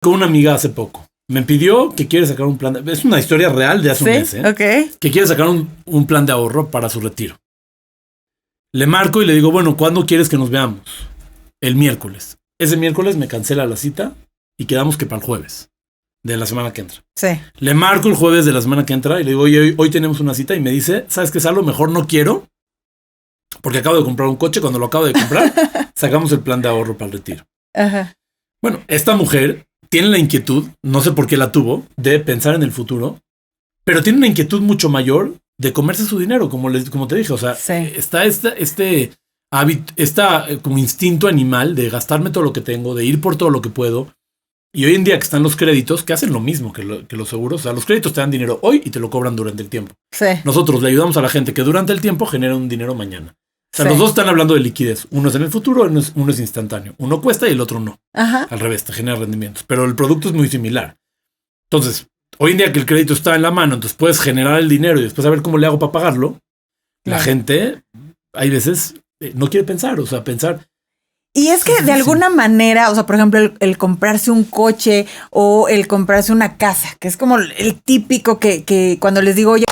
con una amiga hace poco. Me pidió que quiere sacar un plan es una historia real de hace un mes, Okay. Que quiere sacar un plan de ahorro para su retiro. Le marco y le digo, bueno, ¿cuándo quieres que nos veamos? El miércoles. Ese miércoles me cancela la cita y quedamos que para el jueves de la semana que entra. Sí. Le marco el jueves de la semana que entra y le digo, oye, hoy tenemos una cita, y me dice, ¿sabes qué, Salo? Mejor no quiero, porque acabo de comprar un coche. Cuando lo acabo de comprar, sacamos el plan de ahorro para el retiro. Ajá. Bueno, esta mujer tiene la inquietud, no sé por qué la tuvo, de pensar en el futuro, pero tiene una inquietud mucho mayor de comerse su dinero, como te dije. O sea, sí. Está este hábito, como instinto animal de gastarme todo lo que tengo, de ir por todo lo que puedo. Y hoy en día que están los créditos, que hacen lo mismo que los seguros. O sea, los créditos te dan dinero hoy y te lo cobran durante el tiempo. Sí. Nosotros le ayudamos a la gente que durante el tiempo genera un dinero mañana. O sea, sí. Los dos están hablando de liquidez. Uno es en el futuro, uno es instantáneo. Uno cuesta y el otro no. Ajá. Al revés, te genera rendimientos. Pero el producto es muy similar. Entonces, hoy en día que el crédito está en la mano, entonces puedes generar el dinero y después saber cómo le hago para pagarlo. Claro. La gente, hay veces, no quiere pensar. O sea, pensar... Y es que de alguna manera, o sea, por ejemplo, el comprarse un coche o el comprarse una casa, que es como el típico que cuando les digo, oye...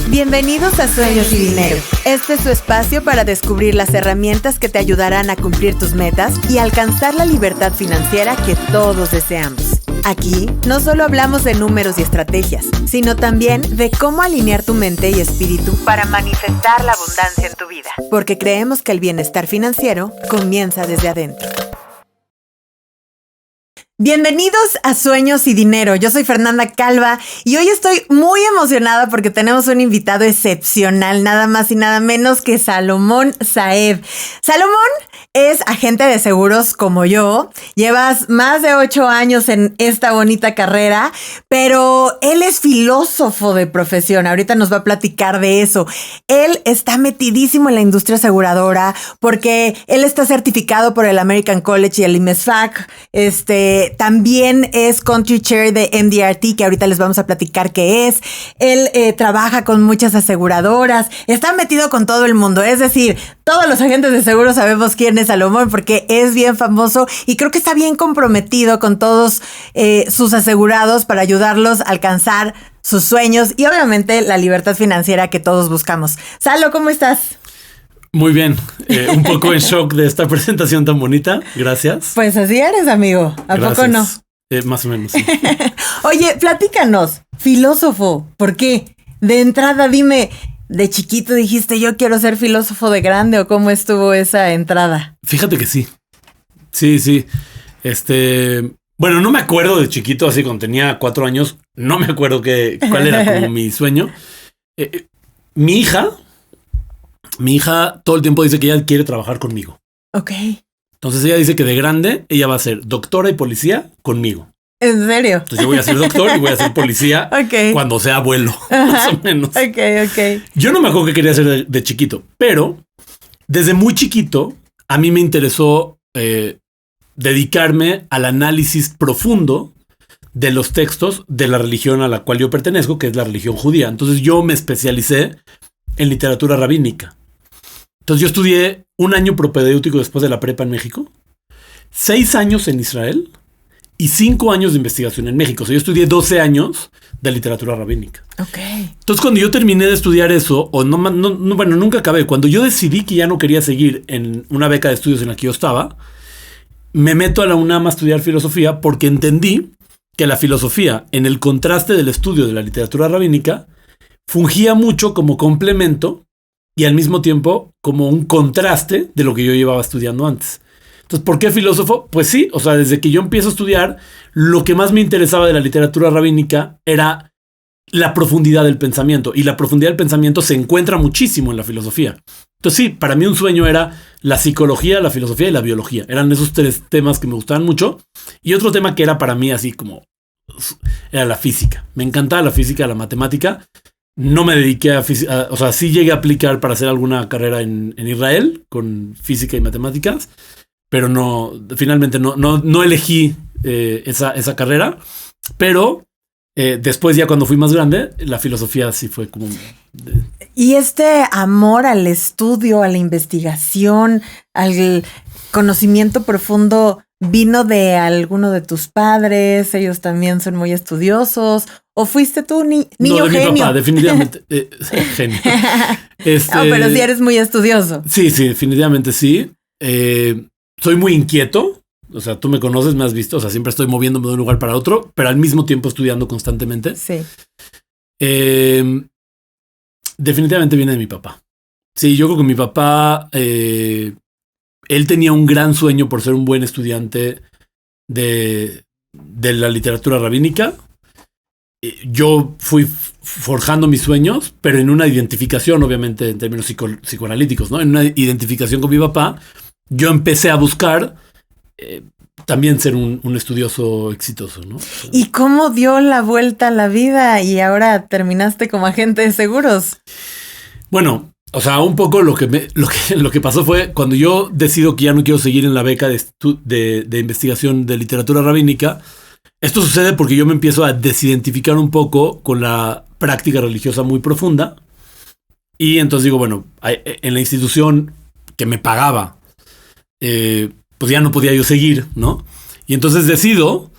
Bienvenidos a Sueños y Dinero. Este es su espacio para descubrir las herramientas que te ayudarán a cumplir tus metas y alcanzar la libertad financiera que todos deseamos. Aquí no solo hablamos de números y estrategias, sino también de cómo alinear tu mente y espíritu para manifestar la abundancia en tu vida. Porque creemos que el bienestar financiero comienza desde adentro. Bienvenidos a Sueños y Dinero. Yo soy Fernanda Calva y hoy estoy muy emocionada porque tenemos un invitado excepcional, nada más y nada menos que Salomón Saed. Salomón es agente de seguros como yo. Llevas más de 8 años en esta bonita carrera, pero él es filósofo de profesión. Ahorita nos va a platicar de eso. Él está metidísimo en la industria aseguradora porque él está certificado por el American College y el IMESFAC. También es Country Chair de MDRT, que ahorita les vamos a platicar qué es. Él trabaja con muchas aseguradoras, está metido con todo el mundo. Es decir, todos los agentes de seguros sabemos quién es Salomón porque es bien famoso y creo que está bien comprometido con todos sus asegurados para ayudarlos a alcanzar sus sueños y obviamente la libertad financiera que todos buscamos. Salo, ¿cómo estás? Muy bien, un poco en shock de esta presentación tan bonita. Gracias. Pues así eres, amigo. ¿A Gracias. poco no? Más o menos, sí. Oye, platícanos, filósofo, ¿por qué? De entrada, dime, ¿de chiquito dijiste yo quiero ser filósofo de grande o cómo estuvo esa entrada? Fíjate que sí. Sí. Bueno, no me acuerdo de chiquito, así cuando tenía 4 años, no me acuerdo cuál era como mi sueño. Mi hija todo el tiempo dice que ella quiere trabajar conmigo. Ok. Entonces ella dice que de grande ella va a ser doctora y policía conmigo. ¿En serio? Entonces yo voy a ser doctor y voy a ser policía cuando sea abuelo, más o menos. Ok. Yo no me acuerdo qué quería hacer de chiquito, pero desde muy chiquito a mí me interesó dedicarme al análisis profundo de los textos de la religión a la cual yo pertenezco, que es la religión judía. Entonces yo me especialicé en literatura rabínica. Entonces yo estudié 1 año propedéutico después de la prepa en México, 6 años en Israel y 5 años de investigación en México. O sea, yo estudié 12 años de literatura rabínica. Ok. Entonces cuando yo terminé de estudiar eso, bueno, nunca acabé. Cuando yo decidí que ya no quería seguir en una beca de estudios en la que yo estaba, me meto a la UNAM a estudiar filosofía porque entendí que la filosofía, en el contraste del estudio de la literatura rabínica, fungía mucho como complemento y al mismo tiempo como un contraste de lo que yo llevaba estudiando antes. Entonces, ¿por qué filósofo? Pues sí, o sea, desde que yo empiezo a estudiar, lo que más me interesaba de la literatura rabínica era la profundidad del pensamiento. Y la profundidad del pensamiento se encuentra muchísimo en la filosofía. Entonces sí, para mí un sueño era la psicología, la filosofía y la biología. Eran esos 3 temas que me gustaban mucho. Y otro tema que era para mí así como... era la física. Me encantaba la física, la matemática. No me dediqué a física, o sea, sí llegué a aplicar para hacer alguna carrera en Israel con física y matemáticas, pero no, finalmente no elegí esa carrera, pero después ya cuando fui más grande, la filosofía sí fue como... Y este amor al estudio, a la investigación, conocimiento profundo vino de alguno de tus padres? ¿Ellos también son muy estudiosos? ¿O fuiste tú niño No, de genio? mi papá, definitivamente. Genio. No, pero sí eres muy estudioso. Sí, definitivamente sí. Soy muy inquieto. O sea, tú me conoces, me has visto. O sea, siempre estoy moviéndome de un lugar para otro, pero al mismo tiempo estudiando constantemente. Sí. Definitivamente viene de mi papá. Sí, yo creo que mi papá, él tenía un gran sueño por ser un buen estudiante de la literatura rabínica. Yo fui forjando mis sueños, pero en una identificación, obviamente, en términos psicoanalíticos, ¿no? En una identificación con mi papá, yo empecé a buscar también ser un estudioso exitoso, ¿no? ¿Y cómo dio la vuelta a la vida y ahora terminaste como agente de seguros? Bueno, o sea, un poco lo que pasó fue cuando yo decido que ya no quiero seguir en la beca de investigación de literatura rabínica. Esto sucede porque yo me empiezo a desidentificar un poco con la práctica religiosa muy profunda. Y entonces digo, bueno, en la institución que me pagaba, pues ya no podía yo seguir, ¿no? Y entonces decido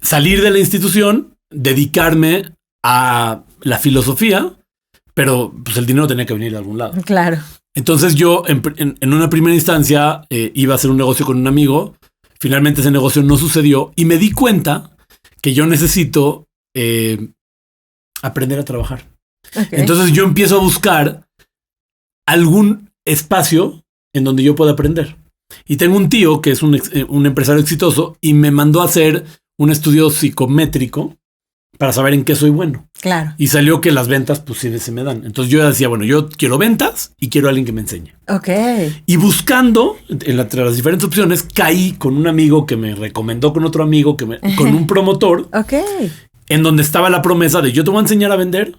salir de la institución, dedicarme a la filosofía, pero pues el dinero tenía que venir de algún lado. Claro. Entonces yo en una primera instancia iba a hacer un negocio con un amigo. Finalmente ese negocio no sucedió y me di cuenta que yo necesito aprender a trabajar. Okay. Entonces yo empiezo a buscar algún espacio en donde yo pueda aprender. Y tengo un tío que es un empresario exitoso y me mandó a hacer un estudio psicométrico para saber en qué soy bueno. Claro. Y salió que las ventas pues sí se me dan. Entonces yo decía, bueno, yo quiero ventas y quiero a alguien que me enseñe. Ok. Y buscando entre las diferentes opciones, caí con un amigo que me recomendó con otro amigo, con un promotor. Ok. En donde estaba la promesa de yo te voy a enseñar a vender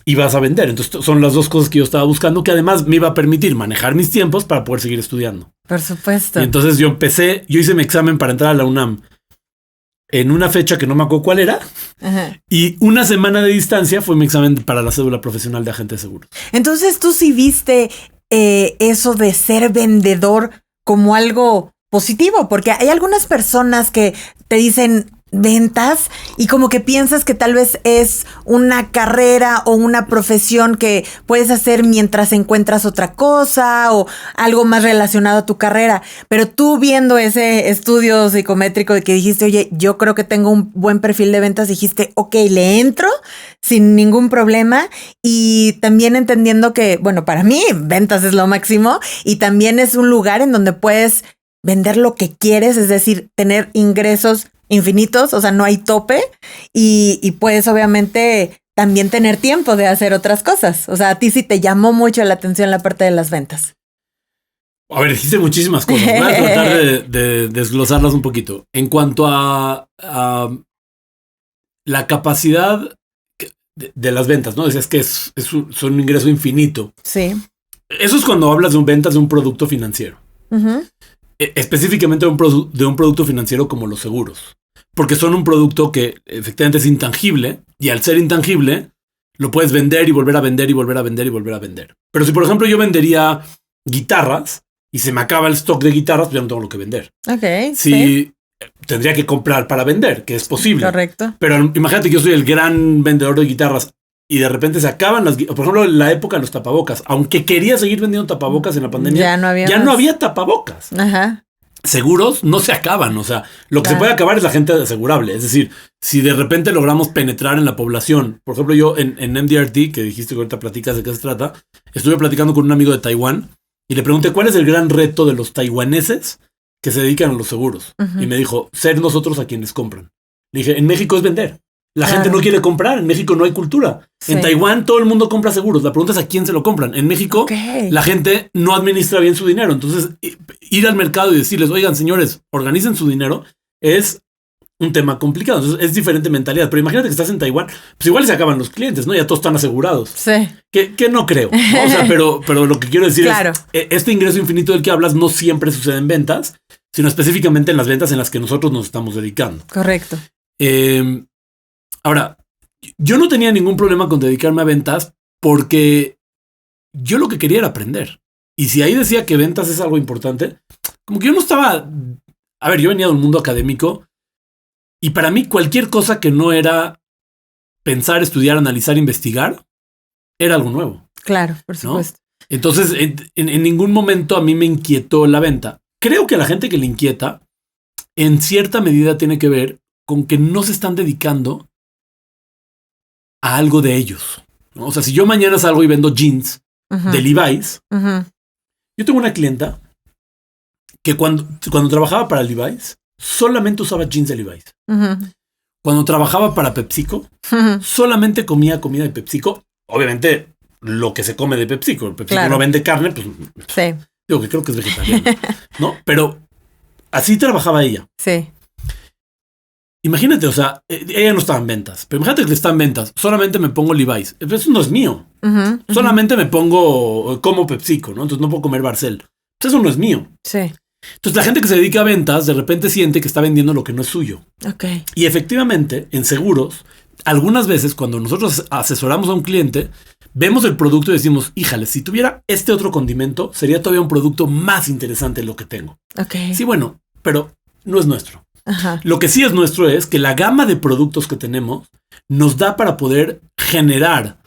y vas a vender. Entonces son las dos cosas que yo estaba buscando, que además me iba a permitir manejar mis tiempos para poder seguir estudiando. Por supuesto. Y entonces yo hice mi examen para entrar a la UNAM en una fecha que no me acuerdo cuál era. Ajá. Y una semana de distancia fue mi examen para la cédula profesional de agente de seguros. Entonces tú sí viste eso de ser vendedor como algo positivo, porque hay algunas personas que te dicen ventas y como que piensas que tal vez es una carrera o una profesión que puedes hacer mientras encuentras otra cosa o algo más relacionado a tu carrera, pero tú viendo ese estudio psicométrico de que dijiste, oye, yo creo que tengo un buen perfil de ventas, dijiste, ok, le entro sin ningún problema. Y también entendiendo que, bueno, para mí ventas es lo máximo y también es un lugar en donde puedes vender lo que quieres, es decir, tener ingresos infinitos, o sea, no hay tope y puedes obviamente también tener tiempo de hacer otras cosas. O sea, a ti sí te llamó mucho la atención la parte de las ventas. A ver, dijiste muchísimas cosas. Voy a tratar de desglosarlas un poquito. En cuanto a la capacidad de las ventas, ¿no? Decías que son un ingreso infinito. Sí. Eso es cuando hablas de ventas de un producto financiero. Uh-huh. Específicamente de un producto financiero como los seguros. Porque son un producto que efectivamente es intangible y al ser intangible lo puedes vender y volver a vender y volver a vender y volver a vender. Pero si por ejemplo yo vendería guitarras y se me acaba el stock de guitarras, pues ya no tengo lo que vender. Ok. Sí. Tendría que comprar para vender, que es posible. Correcto. Pero imagínate que yo soy el gran vendedor de guitarras y de repente se acaban por ejemplo, en la época de los tapabocas. Aunque quería seguir vendiendo tapabocas en la pandemia, ya no había tapabocas. Ajá. Seguros no se acaban, o sea, lo que se puede acabar es la gente asegurable. Es decir, si de repente logramos penetrar en la población, por ejemplo, yo en MDRT, que dijiste que ahorita platicas de qué se trata, estuve platicando con un amigo de Taiwán y le pregunté cuál es el gran reto de los taiwaneses que se dedican a los seguros. Uh-huh. Y me dijo, ser nosotros a quienes compran. Le dije, en México es vender. La gente no quiere comprar, en México no hay cultura. Sí. En Taiwán todo el mundo compra seguros. La pregunta es a quién se lo compran. En México la gente no administra bien su dinero. Entonces ir al mercado y decirles, oigan señores, organicen su dinero, es un tema complicado. Entonces es diferente mentalidad. Pero imagínate que estás en Taiwán, pues igual se acaban los clientes, ¿no? Ya todos están asegurados. Sí. Que no creo, ¿no? O sea, pero lo que quiero decir es, este ingreso infinito del que hablas no siempre sucede en ventas, sino específicamente en las ventas en las que nosotros nos estamos dedicando. Correcto. Ahora, yo no tenía ningún problema con dedicarme a ventas porque yo lo que quería era aprender. Y si ahí decía que ventas es algo importante, como que yo no estaba... A ver, yo venía de un mundo académico y para mí cualquier cosa que no era pensar, estudiar, analizar, investigar, era algo nuevo. Claro, por ¿no? supuesto. Entonces, en ningún momento a mí me inquietó la venta. Creo que a la gente que le inquieta, en cierta medida tiene que ver con que no se están dedicando a algo de ellos, ¿no? O sea, si yo mañana salgo y vendo jeans de Levi's, yo tengo una clienta que cuando trabajaba para Levi's, solamente usaba jeans de Levi's. Cuando trabajaba para PepsiCo, solamente comía comida de PepsiCo. Obviamente, lo que se come de PepsiCo. PepsiCo no vende carne, pues sí. Digo que creo que es vegetariano, ¿no? Pero así trabajaba ella. Sí. Imagínate, o sea, ella no estaba en ventas, pero imagínate que está en ventas. Solamente me pongo Levi's. Eso no es mío. Solamente me pongo como PepsiCo, ¿no? Entonces no puedo comer Barcel. Pues eso no es mío. Sí. Entonces la gente que se dedica a ventas de repente siente que está vendiendo lo que no es suyo. Okay. Y efectivamente, en seguros, algunas veces cuando nosotros asesoramos a un cliente, vemos el producto y decimos, híjale, si tuviera este otro condimento, sería todavía un producto más interesante de lo que tengo. Okay. Sí, bueno, pero no es nuestro. Ajá. Lo que sí es nuestro es que la gama de productos que tenemos nos da para poder generar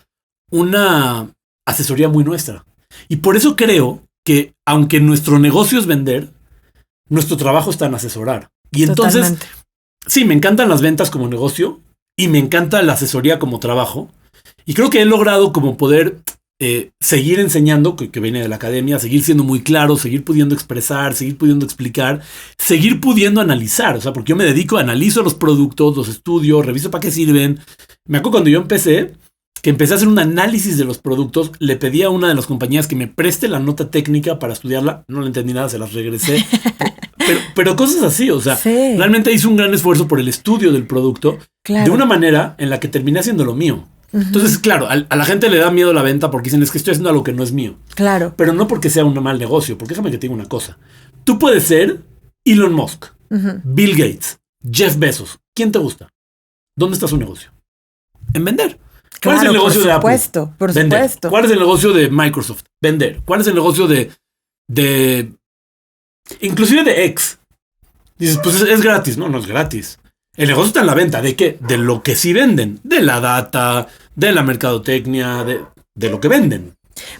una asesoría muy nuestra. Y por eso creo que aunque nuestro negocio es vender, nuestro trabajo está en asesorar. Y entonces, totalmente. Sí, me encantan las ventas como negocio y me encanta la asesoría como trabajo. Y creo que he logrado como poder seguir enseñando, que viene de la academia, seguir siendo muy claro, seguir pudiendo expresar, seguir pudiendo explicar, seguir pudiendo analizar. O sea, porque yo me dedico, analizo los productos, los estudio, reviso para qué sirven. Me acuerdo cuando yo empecé a hacer un análisis de los productos, le pedí a una de las compañías que me preste la nota técnica para estudiarla. No le entendí nada, se las regresé. Pero cosas así, o sea, sí. Realmente hice un gran esfuerzo por el estudio del producto de una manera en la que terminé haciendo lo mío. Entonces, claro, a la gente le da miedo la venta porque dicen, es que estoy haciendo algo que no es mío. Claro. Pero no porque sea un mal negocio, porque déjame que te diga una cosa. Tú puedes ser Elon Musk, Bill Gates, Jeff Bezos. ¿Quién te gusta? ¿Dónde está su negocio? En vender. ¿Cuál es el negocio de Apple? Por Vender. supuesto. ¿Cuál es el negocio de Microsoft? Vender. ¿Cuál es el negocio de inclusive de X? Dices, pues es gratis. No, no es gratis. El negocio está en la venta. ¿De qué? De lo que sí venden. De la data, de la mercadotecnia, de lo que venden.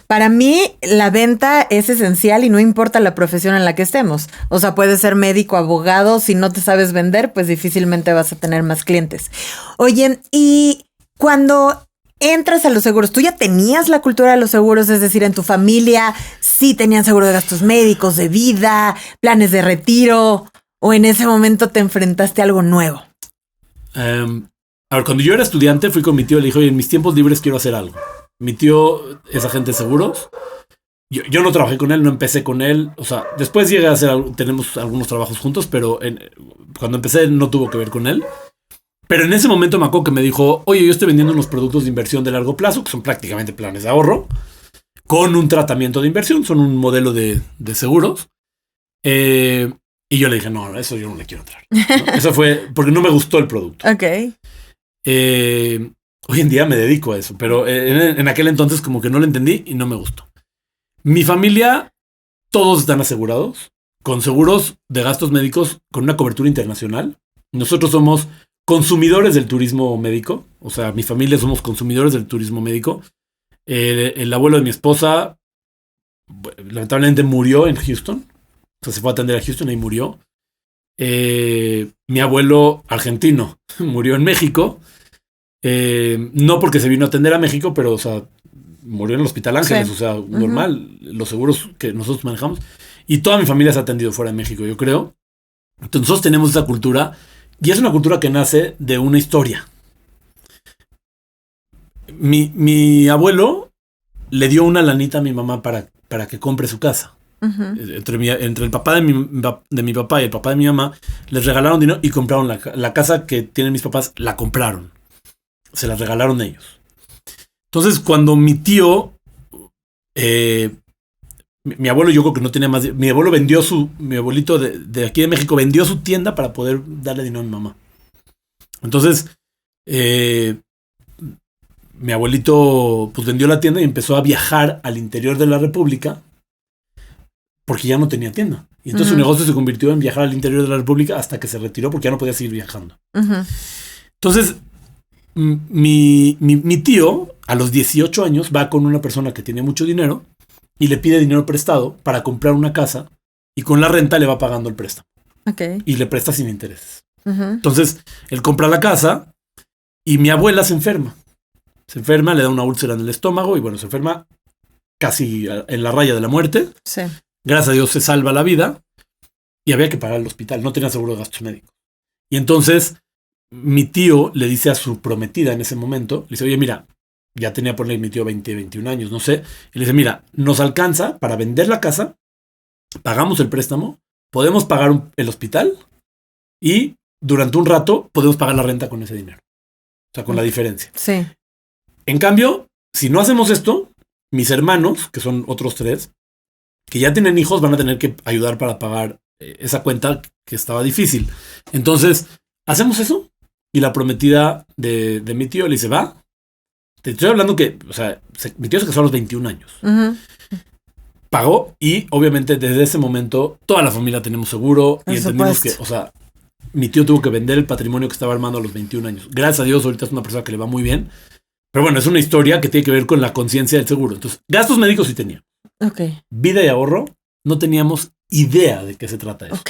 Para mí, la venta es esencial y no importa la profesión en la que estemos. O sea, puedes ser médico, abogado. Si no te sabes vender, pues difícilmente vas a tener más clientes. Oye, y cuando entras a los seguros, ¿tú ya tenías la cultura de los seguros? Es decir, en tu familia sí tenían seguro de gastos médicos, de vida, planes de retiro, ¿o en ese momento te enfrentaste a algo nuevo? A ver, cuando yo era estudiante fui con mi tío y le dije, oye, en mis tiempos libres quiero hacer algo. Mi tío es agente de seguros. Yo no trabajé con él, no empecé con él. O sea, después llegué a hacer, tenemos algunos trabajos juntos, pero cuando empecé no tuvo que ver con él. Pero en ese momento me acuerdo que me dijo, oye, yo estoy vendiendo unos productos de inversión de largo plazo, que son prácticamente planes de ahorro, con un tratamiento de inversión, son un modelo de seguros. Y yo le dije, no, eso yo no le quiero entrar, ¿no? Eso fue porque no me gustó el producto. Ok. Hoy en día me dedico a eso, pero en aquel entonces como que no lo entendí y no me gustó. Mi familia, todos están asegurados, con seguros de gastos médicos, con una cobertura internacional. Nosotros somos consumidores del turismo médico. O sea, mi familia somos consumidores del turismo médico. El abuelo de mi esposa lamentablemente murió en Houston. O sea, se fue a atender a Houston y murió. Mi abuelo argentino murió en México. No porque se vino a atender a México, pero, o sea, murió en el Hospital Ángeles. Sí. O sea, normal, los seguros que nosotros manejamos. Y toda mi familia se ha atendido fuera de México, yo creo. Entonces nosotros tenemos esa cultura. Y es una cultura que nace de una historia. Mi abuelo le dio una lanita a mi mamá para que compre su casa. Entre el papá de mi papá y el papá de mi mamá, les regalaron dinero y compraron la casa que tienen mis papás, la compraron. Se la regalaron ellos. Entonces, cuando mi tío, mi abuelo, yo creo que no tenía más. Mi abuelito de aquí de México vendió su tienda para poder darle dinero a mi mamá. Entonces, mi abuelito pues vendió la tienda y empezó a viajar al interior de la República porque ya no tenía tienda. Y entonces su negocio se convirtió en viajar al interior de la República hasta que se retiró porque ya no podía seguir viajando. Entonces, mi tío, a los 18 años, va con una persona que tiene mucho dinero y le pide dinero prestado para comprar una casa y con la renta le va pagando el préstamo. Y le presta sin intereses. Entonces, él compra la casa y mi abuela se enferma. Se enferma, le da una úlcera en el estómago y bueno, se enferma casi en la raya de la muerte. Sí. Gracias a Dios se salva la vida y había que pagar el hospital. No tenía seguro de gastos médicos. Y entonces mi tío le dice a su prometida en ese momento, le dice, oye, mira, ya tenía por ley mi tío 20, 21 años, no sé. Y le dice, mira, nos alcanza para vender la casa, pagamos el préstamo, podemos pagar el hospital y durante un rato podemos pagar la renta con ese dinero. O sea, con la diferencia. Sí. En cambio, si no hacemos esto, mis hermanos, que son otros 3, que ya tienen hijos, van a tener que ayudar para pagar esa cuenta que estaba difícil. Entonces, ¿hacemos eso? Y la prometida de mi tío le dice, va. Te estoy hablando que, o sea, mi tío se casó a los 21 años. Pagó y obviamente desde ese momento toda la familia tenemos seguro y entendimos que, o sea, mi tío tuvo que vender el patrimonio que estaba armando a los 21 años. Gracias a Dios, ahorita es una persona que le va muy bien. Pero bueno, es una historia que tiene que ver con la conciencia del seguro. Entonces, gastos médicos sí tenía. Vida y ahorro, no teníamos idea de qué se trata eso.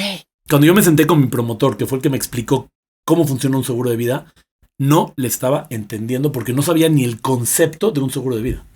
Cuando yo me senté con mi promotor, que fue el que me explicó cómo funciona un seguro de vida, no le estaba entendiendo porque no sabía ni el concepto de un seguro de vida.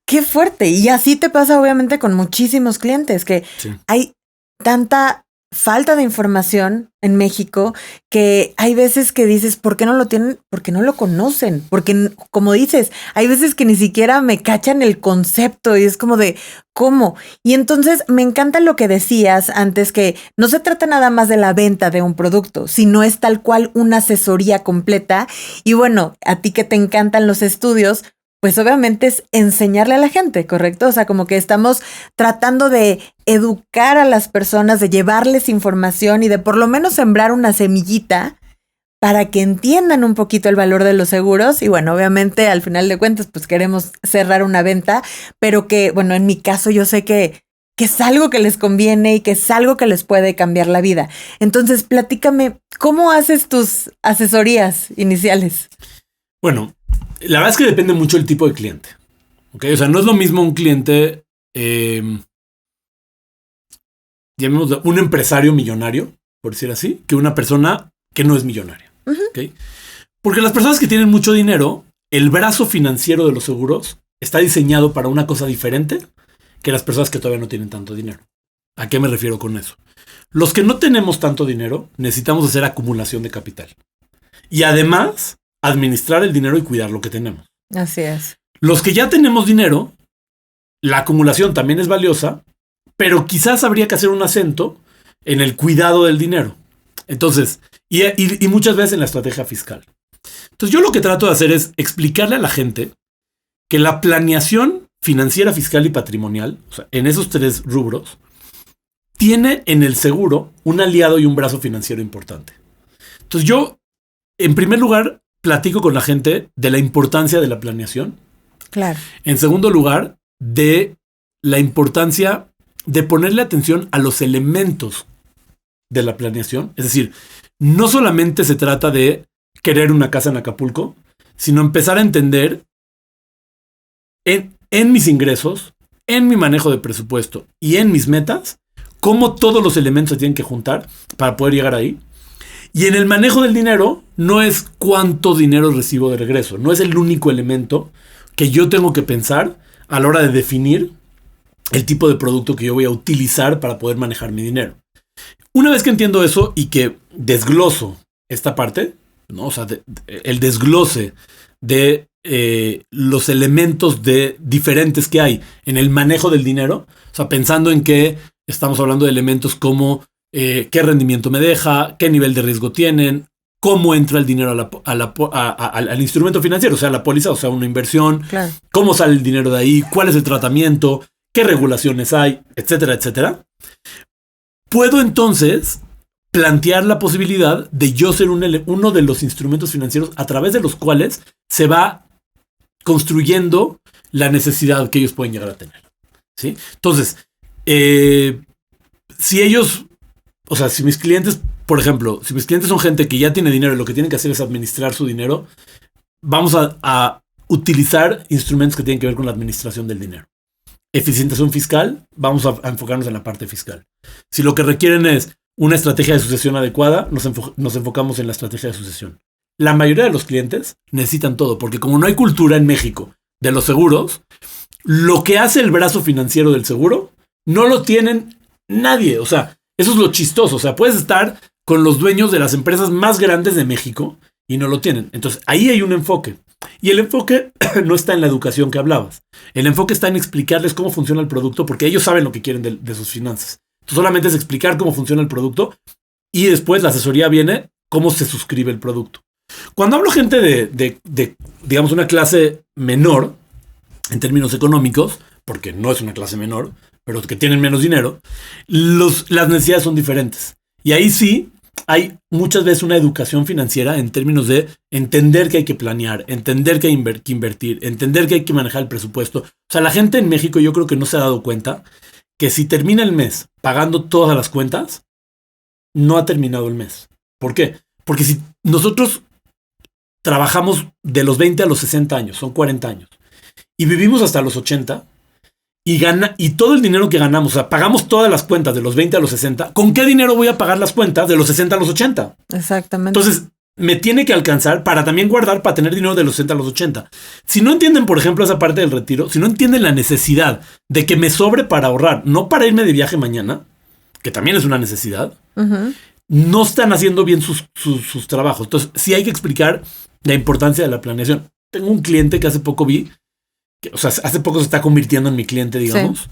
¡Qué fuerte! Y así te pasa obviamente con muchísimos clientes, que hay tanta falta de información en México que hay veces que dices, ¿por qué no lo tienen? Porque no lo conocen. Porque, como dices, hay veces que ni siquiera me cachan el concepto y es como de, ¿cómo? Y entonces me encanta lo que decías antes, que no se trata nada más de la venta de un producto, sino es tal cual una asesoría completa. Y bueno, a ti que te encantan los estudios, pues obviamente es enseñarle a la gente, ¿correcto? O sea, como que estamos tratando de educar a las personas, de llevarles información y de por lo menos sembrar una semillita para que entiendan un poquito el valor de los seguros. Y bueno, obviamente al final de cuentas, pues queremos cerrar una venta, pero que, bueno, en mi caso yo sé que es algo que les conviene y que es algo que les puede cambiar la vida. Entonces, platícame, ¿cómo haces tus asesorías iniciales? Bueno, la verdad es que depende mucho del tipo de cliente. ¿Okay? O sea, no es lo mismo un cliente, llamémoslo, un empresario millonario, por decir así, que una persona que no es millonaria. ¿Okay? Porque las personas que tienen mucho dinero, el brazo financiero de los seguros está diseñado para una cosa diferente que las personas que todavía no tienen tanto dinero. ¿A qué me refiero con eso? Los que no tenemos tanto dinero necesitamos hacer acumulación de capital. Y además, administrar el dinero y cuidar lo que tenemos. Así es. Los que ya tenemos dinero, la acumulación también es valiosa, pero quizás habría que hacer un acento en el cuidado del dinero. Entonces, y muchas veces en la estrategia fiscal. Entonces, yo lo que trato de hacer es explicarle a la gente que la planeación financiera, fiscal y patrimonial, o sea, en esos 3 rubros, tiene en el seguro un aliado y un brazo financiero importante. Entonces, yo, en primer lugar, platico con la gente de la importancia de la planeación. Claro. En segundo lugar, de la importancia de ponerle atención a los elementos de la planeación. Es decir, no solamente se trata de querer una casa en Acapulco, sino empezar a entender en mis ingresos, en mi manejo de presupuesto y en mis metas, cómo todos los elementos se tienen que juntar para poder llegar ahí. Y en el manejo del dinero, no es cuánto dinero recibo de regreso. No es el único elemento que yo tengo que pensar a la hora de definir el tipo de producto que yo voy a utilizar para poder manejar mi dinero. Una vez que entiendo eso y que desgloso esta parte, ¿no? O sea, el desglose de los elementos diferentes que hay en el manejo del dinero, o sea, pensando en que estamos hablando de elementos como qué rendimiento me deja, qué nivel de riesgo tienen, cómo entra el dinero al instrumento financiero, o sea, la póliza, o sea, una inversión, claro, cómo sale el dinero de ahí, cuál es el tratamiento, qué regulaciones hay, etcétera, etcétera. Puedo entonces plantear la posibilidad de yo ser uno de los instrumentos financieros a través de los cuales se va construyendo la necesidad que ellos pueden llegar a tener. ¿Sí? Entonces, si ellos, o sea, si mis clientes, por ejemplo, si mis clientes son gente que ya tiene dinero y lo que tienen que hacer es administrar su dinero, vamos a utilizar instrumentos que tienen que ver con la administración del dinero. Eficientización fiscal, vamos a enfocarnos en la parte fiscal. Si lo que requieren es una estrategia de sucesión adecuada, nos enfocamos en la estrategia de sucesión. La mayoría de los clientes necesitan todo, porque como no hay cultura en México de los seguros, lo que hace el brazo financiero del seguro no lo tienen nadie. O sea, eso es lo chistoso. O sea, puedes estar con los dueños de las empresas más grandes de México y no lo tienen. Entonces, ahí hay un enfoque. Y el enfoque no está en la educación que hablabas. El enfoque está en explicarles cómo funciona el producto, porque ellos saben lo que quieren de sus finanzas. Entonces, solamente es explicar cómo funciona el producto y después la asesoría viene cómo se suscribe el producto. Cuando hablo gente de digamos, una clase menor en términos económicos, porque no es una clase menor, pero que tienen menos dinero, las necesidades son diferentes. Y ahí sí hay muchas veces una educación financiera en términos de entender que hay que planear, entender que hay que invertir, entender que hay que manejar el presupuesto. O sea, la gente en México yo creo que no se ha dado cuenta que si termina el mes pagando todas las cuentas, no ha terminado el mes. ¿Por qué? Porque si nosotros trabajamos de los 20 a los 60 años, son 40 años, y vivimos hasta los 80, y todo el dinero que ganamos, o sea, pagamos todas las cuentas de los 20 a los 60, ¿con qué dinero voy a pagar las cuentas de los 60 a los 80? Exactamente. Entonces, me tiene que alcanzar para también guardar, para tener dinero de los 60 a los 80. Si no entienden, por ejemplo, esa parte del retiro, si no entienden la necesidad de que me sobre para ahorrar, no para irme de viaje mañana, que también es una necesidad, no están haciendo bien sus trabajos. Entonces, sí hay que explicar la importancia de la planeación. Tengo un cliente que hace poco vi, o sea, hace poco se está convirtiendo en mi cliente, digamos, sí,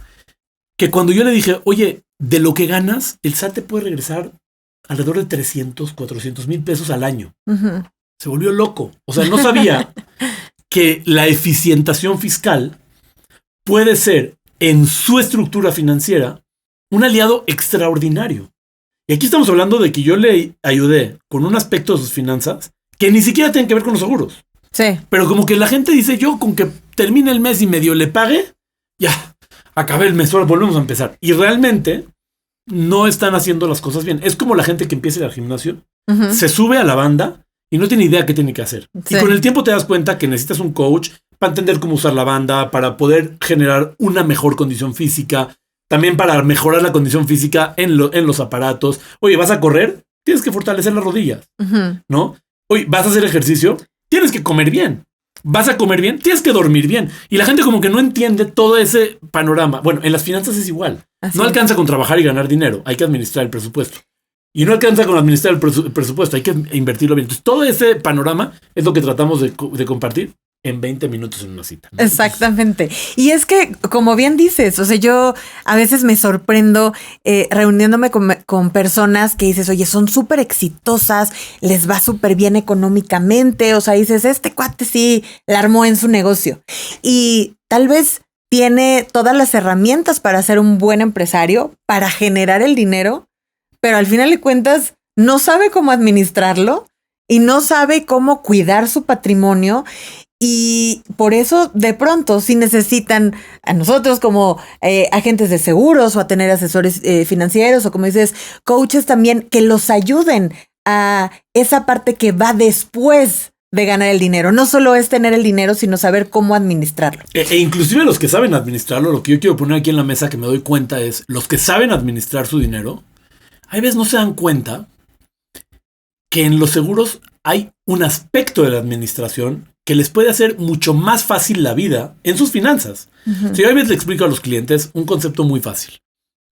que cuando yo le dije, oye, de lo que ganas, el SAT te puede regresar alrededor de 300, 400 mil pesos al año. Se volvió loco. O sea, no sabía que la eficientación fiscal puede ser en su estructura financiera un aliado extraordinario. Y aquí estamos hablando de que yo le ayudé con un aspecto de sus finanzas que ni siquiera tienen que ver con los seguros. Sí. Pero como que la gente dice, yo con que termine el mes y medio le pague, ya, acabé el mes, ahora volvemos a empezar. Y realmente no están haciendo las cosas bien. Es como la gente que empieza a ir al gimnasio, se sube a la banda y no tiene idea qué tiene que hacer. Sí. Y con el tiempo te das cuenta que necesitas un coach para entender cómo usar la banda, para poder generar una mejor condición física, también para mejorar la condición física en los aparatos. Oye, ¿vas a correr? Tienes que fortalecer las rodillas, ¿no? Oye, ¿vas a hacer ejercicio? Tienes que comer bien. ¿Vas a comer bien? Tienes que dormir bien. Y la gente como que no entiende todo ese panorama. Bueno, en las finanzas es igual. Así no alcanza con trabajar y ganar dinero. Hay que administrar el presupuesto. Y no alcanza con administrar el presupuesto. Hay que invertirlo bien. Entonces, todo ese panorama es lo que tratamos de compartir en 20 minutos en una cita, ¿no? Exactamente. Y es que, como bien dices, o sea, yo a veces me sorprendo reuniéndome con personas que dices, oye, son súper exitosas, les va súper bien económicamente, o sea, dices, este cuate sí la armó en su negocio. Y tal vez tiene todas las herramientas para ser un buen empresario, para generar el dinero, pero al final de cuentas no sabe cómo administrarlo y no sabe cómo cuidar su patrimonio. Y por eso, de pronto, sí necesitan a nosotros como agentes de seguros o a tener asesores financieros o, como dices, coaches también que los ayuden a esa parte que va después de ganar el dinero. No solo es tener el dinero, sino saber cómo administrarlo. E inclusive los que saben administrarlo, lo que yo quiero poner aquí en la mesa que me doy cuenta es, los que saben administrar su dinero, a veces no se dan cuenta que en los seguros hay un aspecto de la administración que les puede hacer mucho más fácil la vida en sus finanzas. Si yo a veces le explico a los clientes un concepto muy fácil.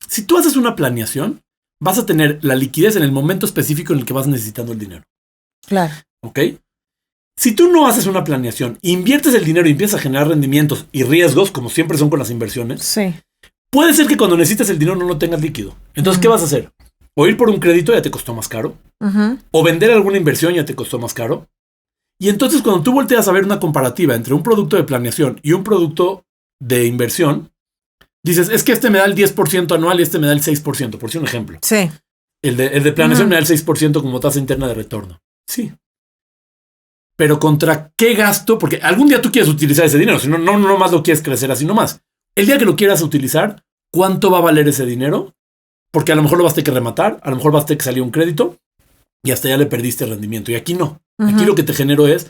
Si tú haces una planeación, vas a tener la liquidez en el momento específico en el que vas necesitando el dinero. Claro. ¿Ok? Si tú no haces una planeación, inviertes el dinero y empiezas a generar rendimientos y riesgos, como siempre son con las inversiones, sí, puede ser que cuando necesites el dinero no lo tengas líquido. Entonces, ¿qué vas a hacer? O ir por un crédito, ya te costó más caro. O vender alguna inversión, ya te costó más caro. Y entonces cuando tú volteas a ver una comparativa entre un producto de planeación y un producto de inversión, dices, es que este me da el 10% anual y este me da el 6%, por decir un ejemplo. Sí. El de planeación me da el 6% como tasa interna de retorno. Sí. Pero ¿contra qué gasto? Porque algún día tú quieres utilizar ese dinero, si no más lo quieres crecer así nomás. El día que lo quieras utilizar, ¿cuánto va a valer ese dinero? porque a lo mejor lo vas a tener que rematar, a lo mejor vas a tener que salir un crédito y hasta ya le perdiste el rendimiento. Y aquí no. Aquí lo que te genero es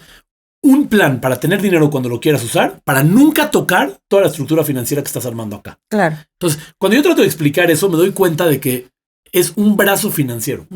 un plan para tener dinero cuando lo quieras usar, para nunca tocar toda la estructura financiera que estás armando acá. Claro. Entonces, cuando yo trato de explicar eso, me doy cuenta de que es un brazo financiero,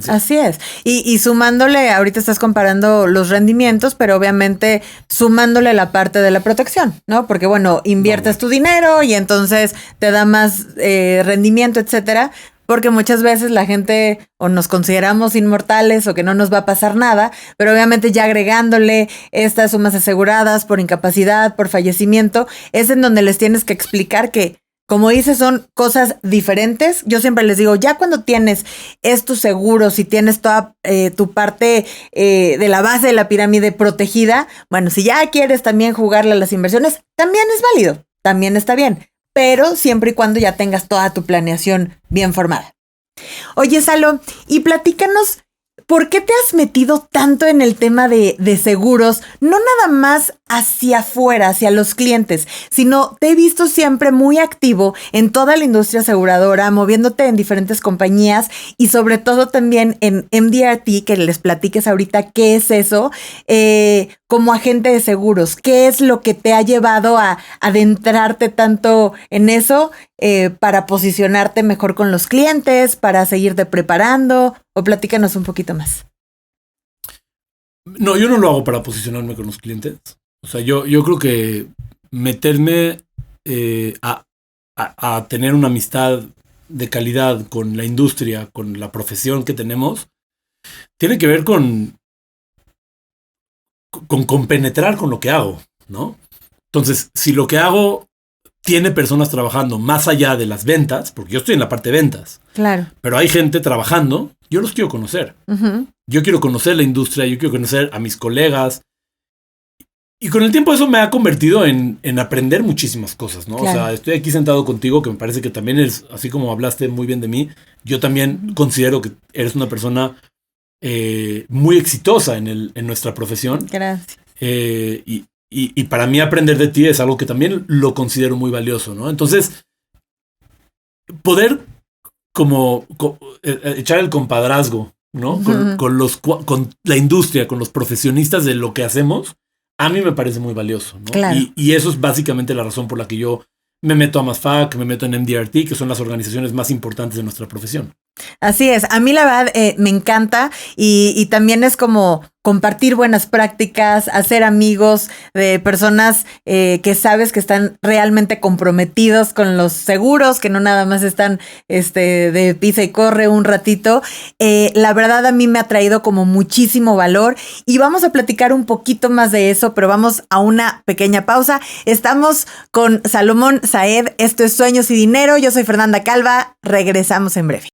Así es. Y sumándole, ahorita estás comparando los rendimientos, pero obviamente sumándole la parte de la protección, ¿no? Porque bueno, inviertes tu dinero y entonces te da más rendimiento, etcétera. Porque muchas veces la gente o nos consideramos inmortales o que no nos va a pasar nada, pero obviamente ya agregándole estas sumas aseguradas por incapacidad, por fallecimiento, es en donde les tienes que explicar que, como dices, son cosas diferentes. Yo siempre les digo, ya cuando tienes estos seguros y tienes toda tu parte de la base de la pirámide protegida, bueno, si ya quieres también jugarle a las inversiones, también es válido, también está bien. Pero siempre y cuando ya tengas toda tu planeación bien formada. Oye, Salo, y platícanos, ¿por qué te has metido tanto en el tema de seguros? No nada más hacia afuera, hacia los clientes, sino te he visto siempre muy activo en toda la industria aseguradora, moviéndote en diferentes compañías y sobre todo también en MDRT, que les platiques ahorita qué es eso, como agente de seguros. ¿Qué es lo que te ha llevado a adentrarte tanto en eso para posicionarte mejor con los clientes, para seguirte preparando? O platícanos un poquito más. No, yo no lo hago para posicionarme con los clientes. O sea, yo creo que meterme a tener una amistad de calidad con la industria, con la profesión que tenemos, tiene que ver con penetrar con lo que hago, ¿no? Entonces, si lo que hago tiene personas trabajando más allá de las ventas, porque yo estoy en la parte de ventas, claro, pero hay gente trabajando, yo los quiero conocer. Yo quiero conocer la industria, yo quiero conocer a mis colegas. Y con el tiempo eso me ha convertido en aprender muchísimas cosas, ¿no? Claro. O sea, estoy aquí sentado contigo, que me parece que también eres, así como hablaste muy bien de mí, yo también considero que eres una persona muy exitosa en nuestra profesión. Gracias. Y para mí aprender de ti es algo que también lo considero muy valioso, ¿no? Entonces, poder como echar el compadrazgo, ¿no? Con la industria, con los profesionistas de lo que hacemos, a mí me parece muy valioso, ¿no? Claro. Y eso es básicamente la razón por la que yo me meto a MASFAC, me meto en MDRT, que son las organizaciones más importantes de nuestra profesión. Así es, a mí la verdad me encanta y también es como compartir buenas prácticas, hacer amigos de personas que sabes que están realmente comprometidos con los seguros, que no nada más están de pisa y corre un ratito. La verdad a mí me ha traído como muchísimo valor y vamos a platicar un poquito más de eso, pero vamos a una pequeña pausa. Estamos con Salomón Saed, esto es Sueños y Dinero, yo soy Fernanda Calva, regresamos en breve.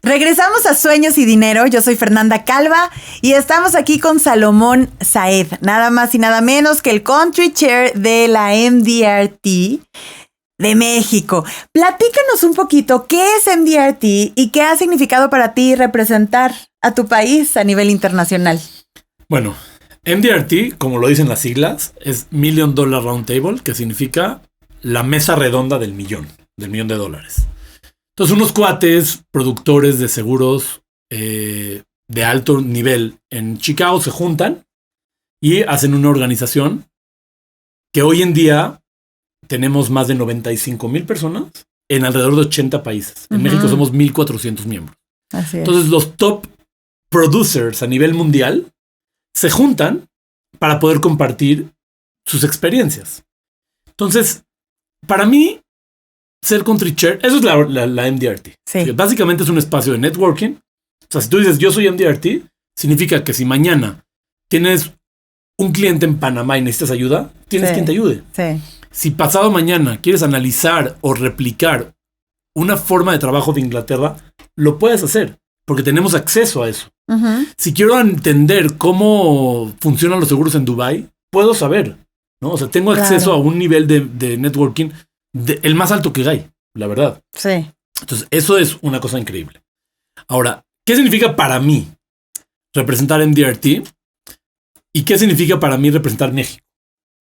Regresamos a Sueños y Dinero, yo soy Fernanda Calva y estamos aquí con Salomón Saed, nada más y nada menos que el Country Chair de la MDRT de México. Platícanos un poquito qué es MDRT y qué ha significado para ti representar a tu país a nivel internacional. Bueno, MDRT, como lo dicen las siglas, es Million Dollar Round Table, que significa la mesa redonda del millón de dólares. Entonces, unos cuates, productores de seguros de alto nivel en Chicago se juntan y hacen una organización que hoy en día tenemos más de 95,000 personas en alrededor de 80 países. En México somos 1,400 miembros. Así es. Entonces, los top producers a nivel mundial se juntan para poder compartir sus experiencias. Entonces, para mí, ser Country Chair, eso es la MDRT. Sí. Básicamente es un espacio de networking. O sea, si tú dices yo soy MDRT, significa que si mañana tienes un cliente en Panamá y necesitas ayuda, tienes quien te ayude. Sí. Si pasado mañana quieres analizar o replicar una forma de trabajo de Inglaterra, lo puedes hacer, porque tenemos acceso a eso. Si quiero entender cómo funcionan los seguros en Dubái, puedo saber, ¿no? O sea, tengo acceso a un nivel de networking el más alto que hay, la verdad. Sí. Entonces, eso es una cosa increíble. Ahora, ¿qué significa para mí representar MDRT? ¿Y qué significa para mí representar México?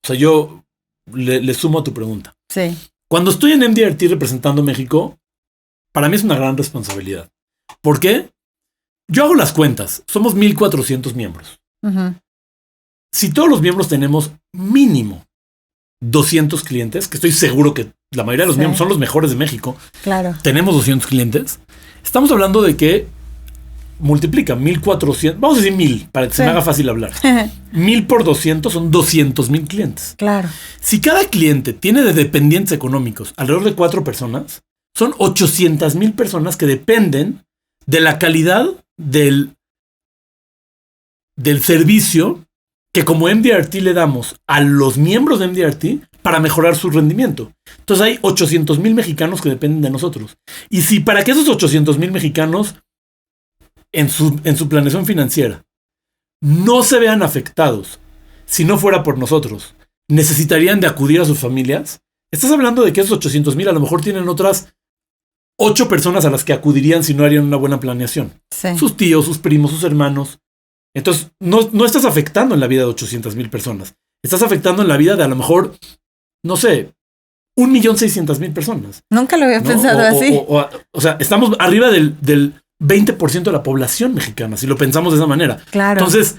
O sea, yo le sumo a tu pregunta. Sí. Cuando estoy en MDRT representando México, para mí es una gran responsabilidad. ¿Por qué? Yo hago las cuentas. Somos 1,400 miembros. Uh-huh. Si todos los miembros tenemos mínimo 200 clientes, que estoy seguro que la mayoría de los miembros son los mejores de México. Claro. Tenemos 200 clientes. Estamos hablando de que multiplica 1,400, vamos a decir 1,000, para que se me haga fácil hablar. 1,000 por 200 son 200,000 clientes. Claro. Si cada cliente tiene de dependientes económicos alrededor de 4 personas, son 800,000 personas que dependen de la calidad del servicio que como MDRT le damos a los miembros de MDRT para mejorar su rendimiento. Entonces hay 800,000 mexicanos que dependen de nosotros. Y si para que esos 800,000 mexicanos en su planeación financiera no se vean afectados, si no fuera por nosotros, necesitarían de acudir a sus familias, estás hablando de que esos 800,000 a lo mejor tienen otras 8 personas a las que acudirían si no harían una buena planeación. Sí. Sus tíos, sus primos, sus hermanos. Entonces, no estás afectando en la vida de 800,000 personas. Estás afectando en la vida de a lo mejor, no sé, 1,600,000 personas. Nunca lo había pensado así. O sea, estamos arriba del 20% de la población mexicana, si lo pensamos de esa manera. Claro. Entonces,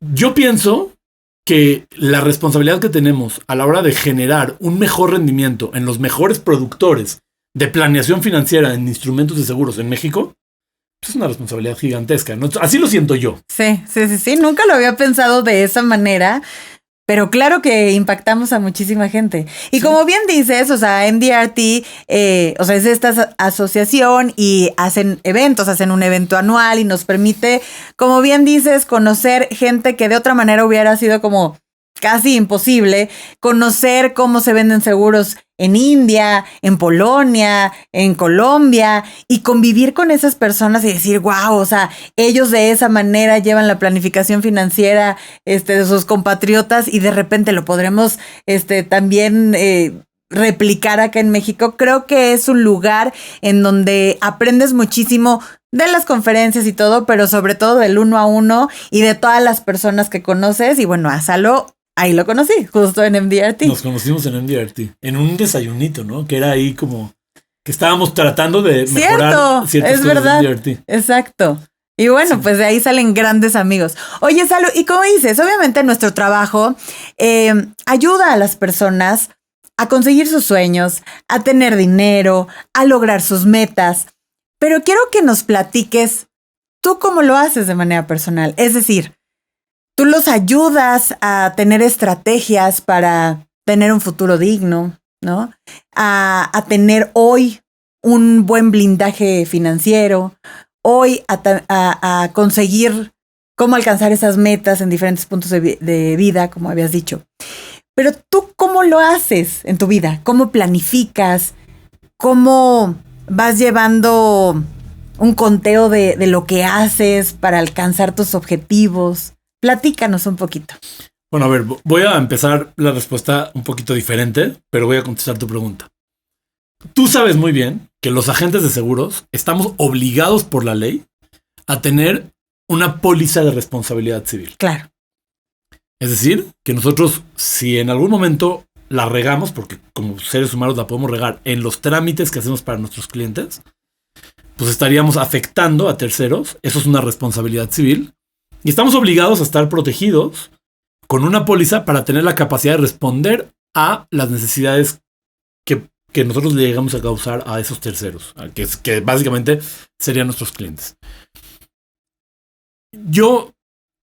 yo pienso que la responsabilidad que tenemos a la hora de generar un mejor rendimiento en los mejores productores de planeación financiera en instrumentos de seguros en México es una responsabilidad gigantesca, ¿no? Así lo siento yo. Sí. Nunca lo había pensado de esa manera, pero claro que impactamos a muchísima gente. Y como bien dices, o sea, MDRT, o sea, es esta asociación y hacen eventos, hacen un evento anual y nos permite, como bien dices, conocer gente que de otra manera hubiera sido como casi imposible, conocer cómo se venden seguros en India, en Polonia, en Colombia, y convivir con esas personas y decir, wow, o sea, ellos de esa manera llevan la planificación financiera de sus compatriotas y de repente lo podremos también replicar acá en México. Creo que es un lugar en donde aprendes muchísimo de las conferencias y todo, pero sobre todo del 1 a 1 y de todas las personas que conoces. Y bueno, a Salo ahí lo conocí, justo en MDRT. Nos conocimos en MDRT, en un desayunito, ¿no? Que era ahí como que estábamos tratando de mejorar ciertas cosas verdad. de MDRT. Exacto. Y bueno, pues de ahí salen grandes amigos. Oye, Salo, y como dices, obviamente nuestro trabajo ayuda a las personas a conseguir sus sueños, a tener dinero, a lograr sus metas. Pero quiero que nos platiques tú cómo lo haces de manera personal. Es decir, tú los ayudas a tener estrategias para tener un futuro digno, ¿no? A tener hoy un buen blindaje financiero, hoy a conseguir cómo alcanzar esas metas en diferentes puntos de vida, como habías dicho. Pero tú, ¿cómo lo haces en tu vida? ¿Cómo planificas? ¿Cómo vas llevando un conteo de lo que haces para alcanzar tus objetivos? Platícanos un poquito. Bueno, a ver, voy a empezar la respuesta un poquito diferente, pero voy a contestar tu pregunta. Tú sabes muy bien que los agentes de seguros estamos obligados por la ley a tener una póliza de responsabilidad civil. Claro. Es decir, que nosotros, si en algún momento la regamos, porque como seres humanos la podemos regar en los trámites que hacemos para nuestros clientes, pues estaríamos afectando a terceros. Eso es una responsabilidad civil. Y estamos obligados a estar protegidos con una póliza para tener la capacidad de responder a las necesidades que nosotros le llegamos a causar a esos terceros, que básicamente serían nuestros clientes. Yo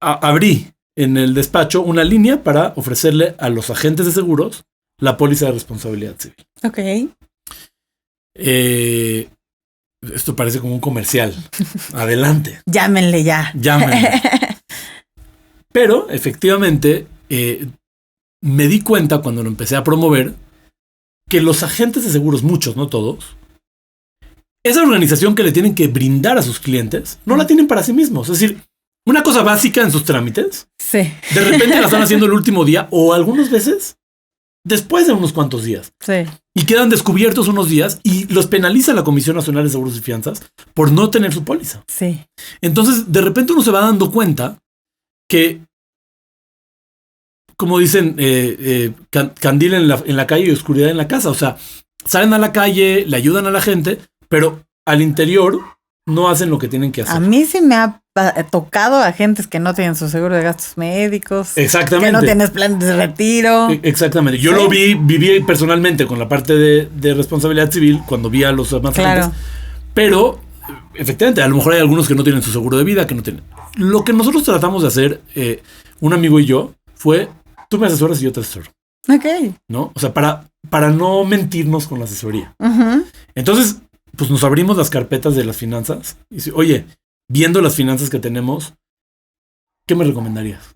abrí en el despacho una línea para ofrecerle a los agentes de seguros la póliza de responsabilidad civil. Ok. Esto parece como un comercial. Adelante. Llámenle ya. Llámenle. Pero, efectivamente, me di cuenta cuando lo empecé a promover que los agentes de seguros, muchos, no todos, esa organización que le tienen que brindar a sus clientes, no la tienen para sí mismos. Es decir, una cosa básica en sus trámites, sí, de repente la están haciendo el último día o algunas veces después de unos cuantos días. Sí. Y quedan descubiertos unos días y los penaliza la Comisión Nacional de Seguros y Fianzas por no tener su póliza. Sí. Entonces, de repente uno se va dando cuenta que como dicen, candil en la calle y oscuridad en la casa. O sea, salen a la calle, le ayudan a la gente, pero al interior no hacen lo que tienen que hacer. A mí sí me ha tocado a agentes que no tienen su seguro de gastos médicos. Exactamente. Que no tienes plan de retiro. Exactamente. Yo lo viví personalmente con la parte de responsabilidad civil cuando vi a los demás agentes. Pero, efectivamente, a lo mejor hay algunos que no tienen su seguro de vida, que no tienen. Lo que nosotros tratamos de hacer, un amigo y yo, fue, tú me asesoras y yo te asesoro. Ok. ¿No? O sea, para no mentirnos con la asesoría. Uh-huh. Entonces, pues nos abrimos las carpetas de las finanzas y dice, oye, viendo las finanzas que tenemos, ¿qué me recomendarías?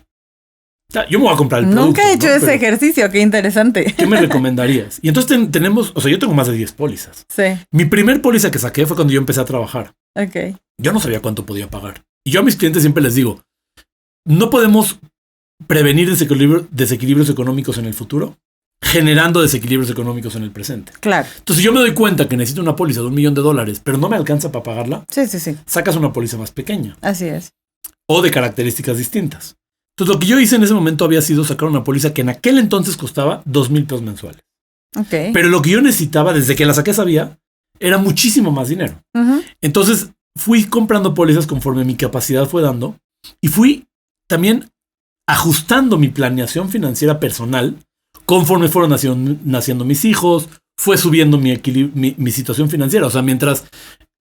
O sea, yo me voy a comprar el producto. Nunca he hecho ese ejercicio, qué interesante. ¿Qué me recomendarías? Y entonces tenemos, o sea, yo tengo más de 10 pólizas. Sí. Mi primer póliza que saqué fue cuando yo empecé a trabajar. Ok. Yo no sabía cuánto podía pagar. Y yo a mis clientes siempre les digo, no podemos prevenir desequilibrios económicos en el futuro generando desequilibrios económicos en el presente. Claro. Entonces, si yo me doy cuenta que necesito una póliza de $1 millón, pero no me alcanza para pagarla, sí. Sacas una póliza más pequeña. Así es. O de características distintas. Entonces, lo que yo hice en ese momento había sido sacar una póliza que en aquel entonces costaba $2,000 mensuales. Ok. Pero lo que yo necesitaba, desde que la saqué sabía, era muchísimo más dinero. Uh-huh. Entonces, fui comprando pólizas conforme mi capacidad fue dando y fui también ajustando mi planeación financiera personal conforme fueron naciendo mis hijos, fue subiendo mi situación financiera. O sea, mientras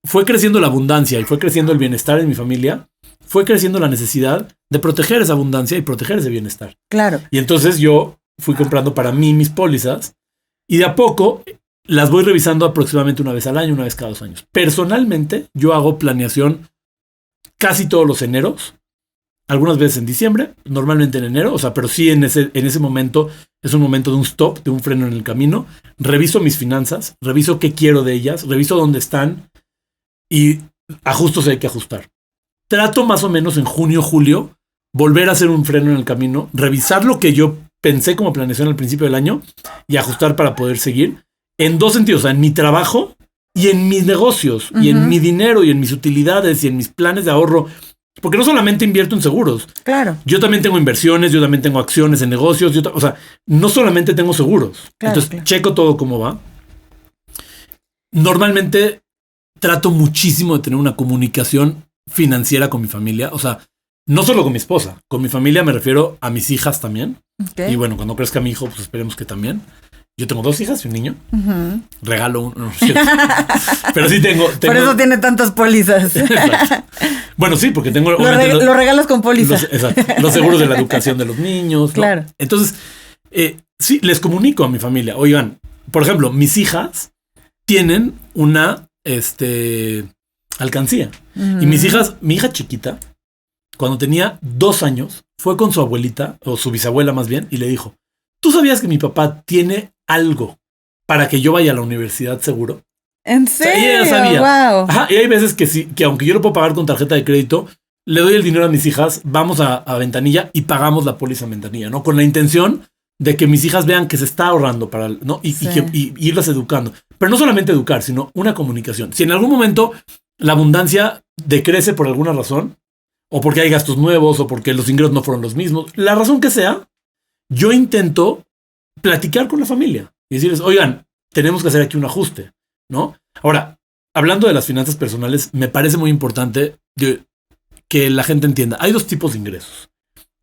fue creciendo la abundancia y fue creciendo el bienestar en mi familia, fue creciendo la necesidad de proteger esa abundancia y proteger ese bienestar. Claro. Y entonces yo fui comprando para mí mis pólizas y de a poco las voy revisando aproximadamente una vez al año, una vez cada 2 años. Personalmente, yo hago planeación casi todos los eneros, algunas veces en diciembre, normalmente en enero, o sea, pero sí en ese momento es un momento de un stop, de un freno en el camino. Reviso mis finanzas, reviso qué quiero de ellas, reviso dónde están y ajusto si hay que ajustar. Trato más o menos en junio, julio, volver a hacer un freno en el camino, revisar lo que yo pensé como planeación al principio del año y ajustar para poder seguir en 2 sentidos, o sea, en mi trabajo y en mis negocios, y en mi dinero y en mis utilidades y en mis planes de ahorro. Porque no solamente invierto en seguros. Claro. Yo también tengo inversiones, yo también tengo acciones en negocios. O sea, no solamente tengo seguros. Claro, entonces, checo todo cómo va. Normalmente trato muchísimo de tener una comunicación financiera con mi familia. O sea, no solo con mi esposa. Con mi familia me refiero a mis hijas también. Okay. Y bueno, cuando crezca mi hijo, pues esperemos que también. Yo tengo 2 hijas y un niño. Uh-huh. Regalo uno. No, pero sí tengo. Por eso tiene tantas pólizas. Bueno, sí, porque tengo... Los regalos con pólizas. Exacto. Los seguros de la educación de los niños. Claro. ¿No? Entonces, sí, les comunico a mi familia. Oigan, por ejemplo, mis hijas tienen una alcancía. Uh-huh. Y mi hija chiquita, cuando tenía 2 años, fue con su abuelita, o su bisabuela más bien, y le dijo, ¿tú sabías que mi papá tiene algo para que yo vaya a la universidad seguro? ¿En serio? O sea, ella ya sabía. Wow. Ajá, y hay veces que sí, que aunque yo lo puedo pagar con tarjeta de crédito, le doy el dinero a mis hijas, vamos a Ventanilla y pagamos la póliza en Ventanilla, ¿no? Con la intención de que mis hijas vean que se está ahorrando para, ¿no? Y irlas educando. Pero no solamente educar, sino una comunicación. Si en algún momento la abundancia decrece por alguna razón, o porque hay gastos nuevos, o porque los ingresos no fueron los mismos, la razón que sea, yo intento platicar con la familia y decirles, oigan, tenemos que hacer aquí un ajuste, ¿no? Ahora, hablando de las finanzas personales, me parece muy importante que la gente entienda. Hay 2 tipos de ingresos.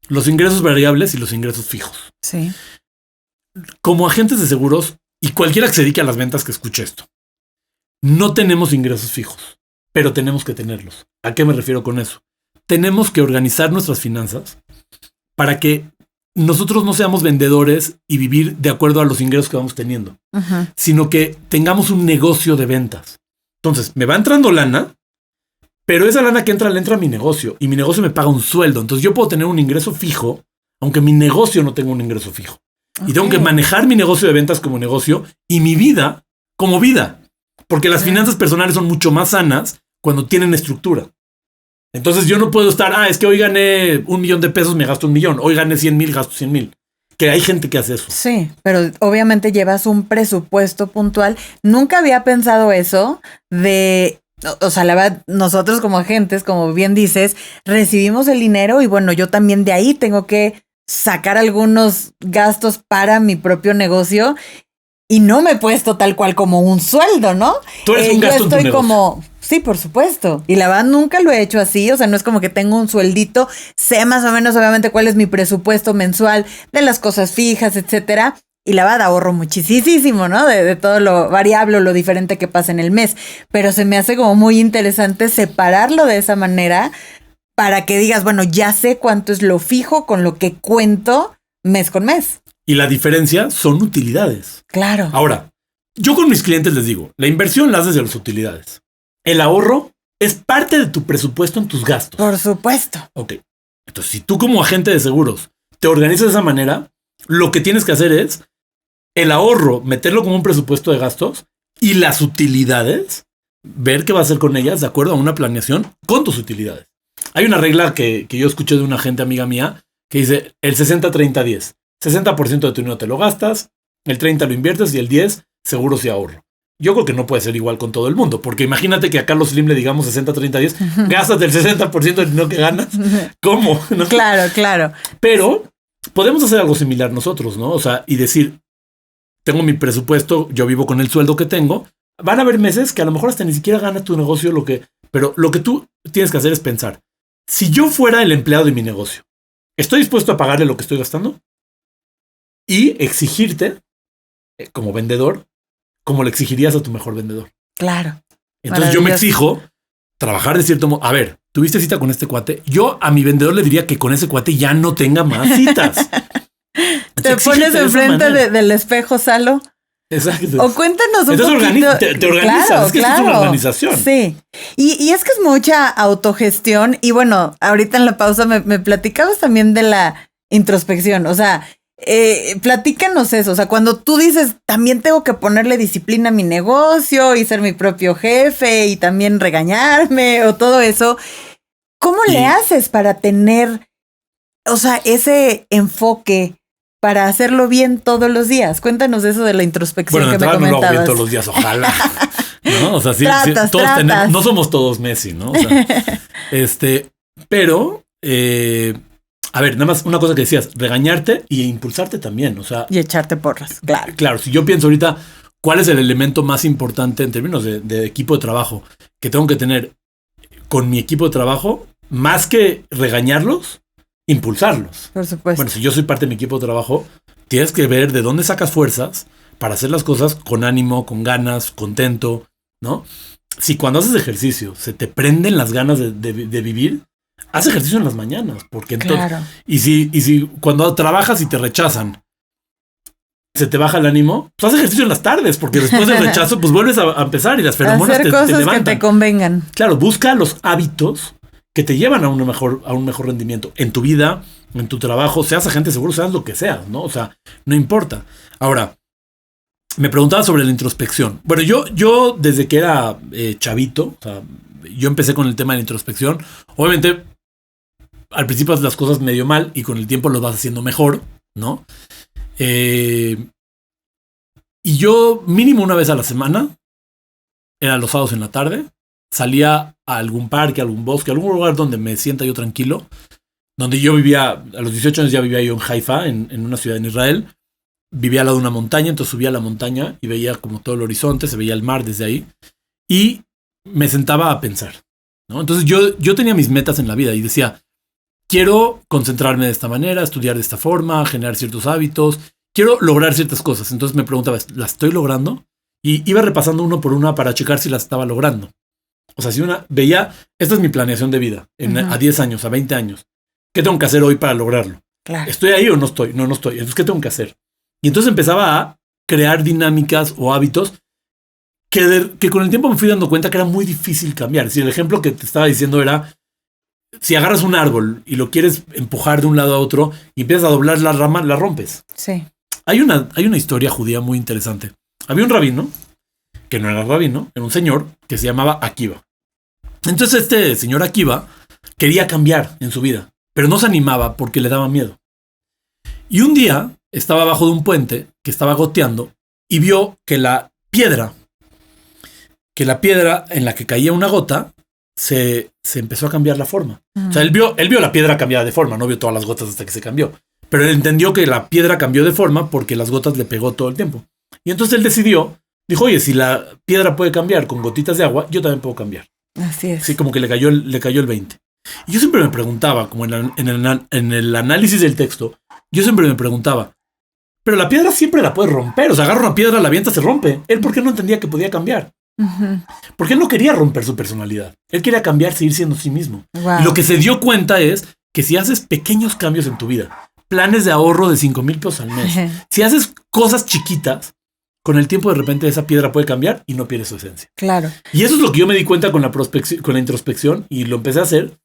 Los ingresos variables y los ingresos fijos. Sí. Como agentes de seguros, y cualquiera que se dedique a las ventas que escuche esto, no tenemos ingresos fijos, pero tenemos que tenerlos. ¿A qué me refiero con eso? Tenemos que organizar nuestras finanzas para que nosotros no seamos vendedores y vivir de acuerdo a los ingresos que vamos teniendo, uh-huh, sino que tengamos un negocio de ventas. Entonces, me va entrando lana, pero esa lana que entra, le entra a mi negocio y mi negocio me paga un sueldo. Entonces, yo puedo tener un ingreso fijo, aunque mi negocio no tenga un ingreso fijo. Okay. Y tengo que manejar mi negocio de ventas como negocio y mi vida como vida, porque las finanzas personales son mucho más sanas cuando tienen estructura. Entonces yo no puedo estar, es que hoy gané $1 millón, me gasto $1 millón. Hoy gané 100,000, gasto 100,000. Que hay gente que hace eso. Sí, pero obviamente llevas un presupuesto puntual. Nunca había pensado eso de, o sea, la verdad, nosotros como agentes, como bien dices, recibimos el dinero y bueno, yo también de ahí tengo que sacar algunos gastos para mi propio negocio y no me he puesto tal cual como un sueldo, ¿no? Tú eres un gasto en tu negocio. Como, sí, por supuesto. Y la verdad nunca lo he hecho así, o sea, no es como que tengo un sueldito, sé más o menos obviamente cuál es mi presupuesto mensual de las cosas fijas, etcétera. Y la verdad ahorro muchísimo, ¿no? De todo lo variable, lo diferente que pasa en el mes. Pero se me hace como muy interesante separarlo de esa manera para que digas, bueno, ya sé cuánto es lo fijo con lo que cuento mes con mes. Y la diferencia son utilidades. Claro. Ahora, yo con mis clientes les digo, la inversión la haces de las utilidades. El ahorro es parte de tu presupuesto en tus gastos. Por supuesto. Ok. Entonces, si tú como agente de seguros te organizas de esa manera, lo que tienes que hacer es el ahorro, meterlo como un presupuesto de gastos y las utilidades, ver qué va a hacer con ellas de acuerdo a una planeación con tus utilidades. Hay una regla que yo escuché de una agente amiga mía que dice el 60-30-10. 60% de tu dinero te lo gastas, el 30% lo inviertes y el 10% seguros y ahorro. Yo creo que no puede ser igual con todo el mundo, porque imagínate que a Carlos Slim le digamos 60-30-10, gastas el 60% del dinero que ganas. ¿Cómo? ¿No? Claro. Pero podemos hacer algo similar nosotros, ¿no? O sea, y decir, tengo mi presupuesto, yo vivo con el sueldo que tengo. Van a haber meses que a lo mejor hasta ni siquiera ganas tu negocio, pero lo que tú tienes que hacer es pensar, si yo fuera el empleado de mi negocio, ¿estoy dispuesto a pagarle lo que estoy gastando? Y exigirte, como vendedor, como le exigirías a tu mejor vendedor. Claro. Entonces yo me exijo trabajar de cierto modo. A ver, ¿tuviste cita con este cuate? Yo a mi vendedor le diría que con ese cuate ya no tenga más citas. Te pones enfrente del espejo, Salo. Exacto. O cuéntanos un Entonces poquito. Te organizas. Claro, es que es una organización. Sí. Y es que es mucha autogestión. Y bueno, ahorita en la pausa me platicabas también de la introspección. O sea, platícanos eso. O sea, cuando tú dices, también tengo que ponerle disciplina a mi negocio y ser mi propio jefe y también regañarme o todo eso, ¿cómo le haces para tener, o sea, ese enfoque para hacerlo bien todos los días? Cuéntanos eso de la introspección que me comentabas. Bueno, no lo hago bien todos los días, ojalá. ¿No? O sea, sí, todos no somos todos Messi, ¿no? O sea, pero, a ver, nada más una cosa que decías, regañarte y impulsarte también, o sea. Y echarte porras, claro. Claro, si yo pienso ahorita, ¿cuál es el elemento más importante en términos de equipo de trabajo que tengo que tener con mi equipo de trabajo? Más que regañarlos, impulsarlos. Por supuesto. Bueno, si yo soy parte de mi equipo de trabajo, tienes que ver de dónde sacas fuerzas para hacer las cosas con ánimo, con ganas, contento, ¿no? Si cuando haces ejercicio se te prenden las ganas de vivir, haz ejercicio en las mañanas, porque entonces, claro. y si cuando trabajas y te rechazan, se te baja el ánimo, pues haz ejercicio en las tardes, porque después del rechazo, pues vuelves a empezar y las feromonas hacer cosas te levantan. Que te convengan. Claro, busca los hábitos que te llevan a un mejor rendimiento en tu vida, en tu trabajo, seas agente seguro, seas lo que seas, ¿no? O sea, no importa. Ahora, me preguntaba sobre la introspección. Bueno, yo desde que era chavito, o sea, yo empecé con el tema de la introspección. Obviamente, al principio haces las cosas medio mal y con el tiempo lo vas haciendo mejor, ¿no? Y yo mínimo una vez a la semana, eran los sábados en la tarde, salía a algún parque, a algún bosque, a algún lugar donde me sienta yo tranquilo, donde yo vivía, a los 18 años ya vivía yo en Haifa, en una ciudad en Israel, vivía al lado de una montaña, entonces subía a la montaña y veía como todo el horizonte, se veía el mar desde ahí, y me sentaba a pensar, ¿no? Entonces yo tenía mis metas en la vida y decía, quiero concentrarme de esta manera, estudiar de esta forma, generar ciertos hábitos, quiero lograr ciertas cosas. Entonces me preguntaba, ¿las estoy logrando? Y iba repasando uno por una para checar si las estaba logrando. O sea, si una veía, esta es mi planeación de vida, a 10 años, a 20 años. ¿Qué tengo que hacer hoy para lograrlo? Claro. ¿Estoy ahí o no estoy? No estoy. Entonces, ¿qué tengo que hacer? Y entonces empezaba a crear dinámicas o hábitos que con el tiempo me fui dando cuenta que era muy difícil cambiar. Si el ejemplo que te estaba diciendo era, si agarras un árbol y lo quieres empujar de un lado a otro y empiezas a doblar la rama, la rompes. Sí. Hay una historia judía muy interesante. Había un rabino, que no era rabino, era un señor que se llamaba Akiva. Entonces este señor Akiva quería cambiar en su vida, pero no se animaba porque le daba miedo. Y un día estaba abajo de un puente que estaba goteando y vio que la piedra en la que caía una gota se empezó a cambiar la forma. O sea, él vio la piedra cambiada de forma, no vio todas las gotas hasta que se cambió. Pero él entendió que la piedra cambió de forma porque las gotas le pegó todo el tiempo. Y entonces él dijo, oye, si la piedra puede cambiar con gotitas de agua, yo también puedo cambiar. Así es. Sí, como que le cayó el 20. Y yo siempre me preguntaba, como en el análisis del texto, yo siempre me preguntaba, pero la piedra siempre la puede romper. O sea, agarra una piedra, la avienta, se rompe. Él, ¿por qué no entendía que podía cambiar? Porque él no quería romper su personalidad. Él quería cambiar, seguir siendo sí mismo. Wow. Y lo que se dio cuenta es que si haces pequeños cambios en tu vida, planes de ahorro de 5,000 pesos al mes, si haces cosas chiquitas, con el tiempo de repente esa piedra puede cambiar y no pierde su esencia. Claro. Y eso es lo que yo me di cuenta con la introspección y lo empecé a hacer.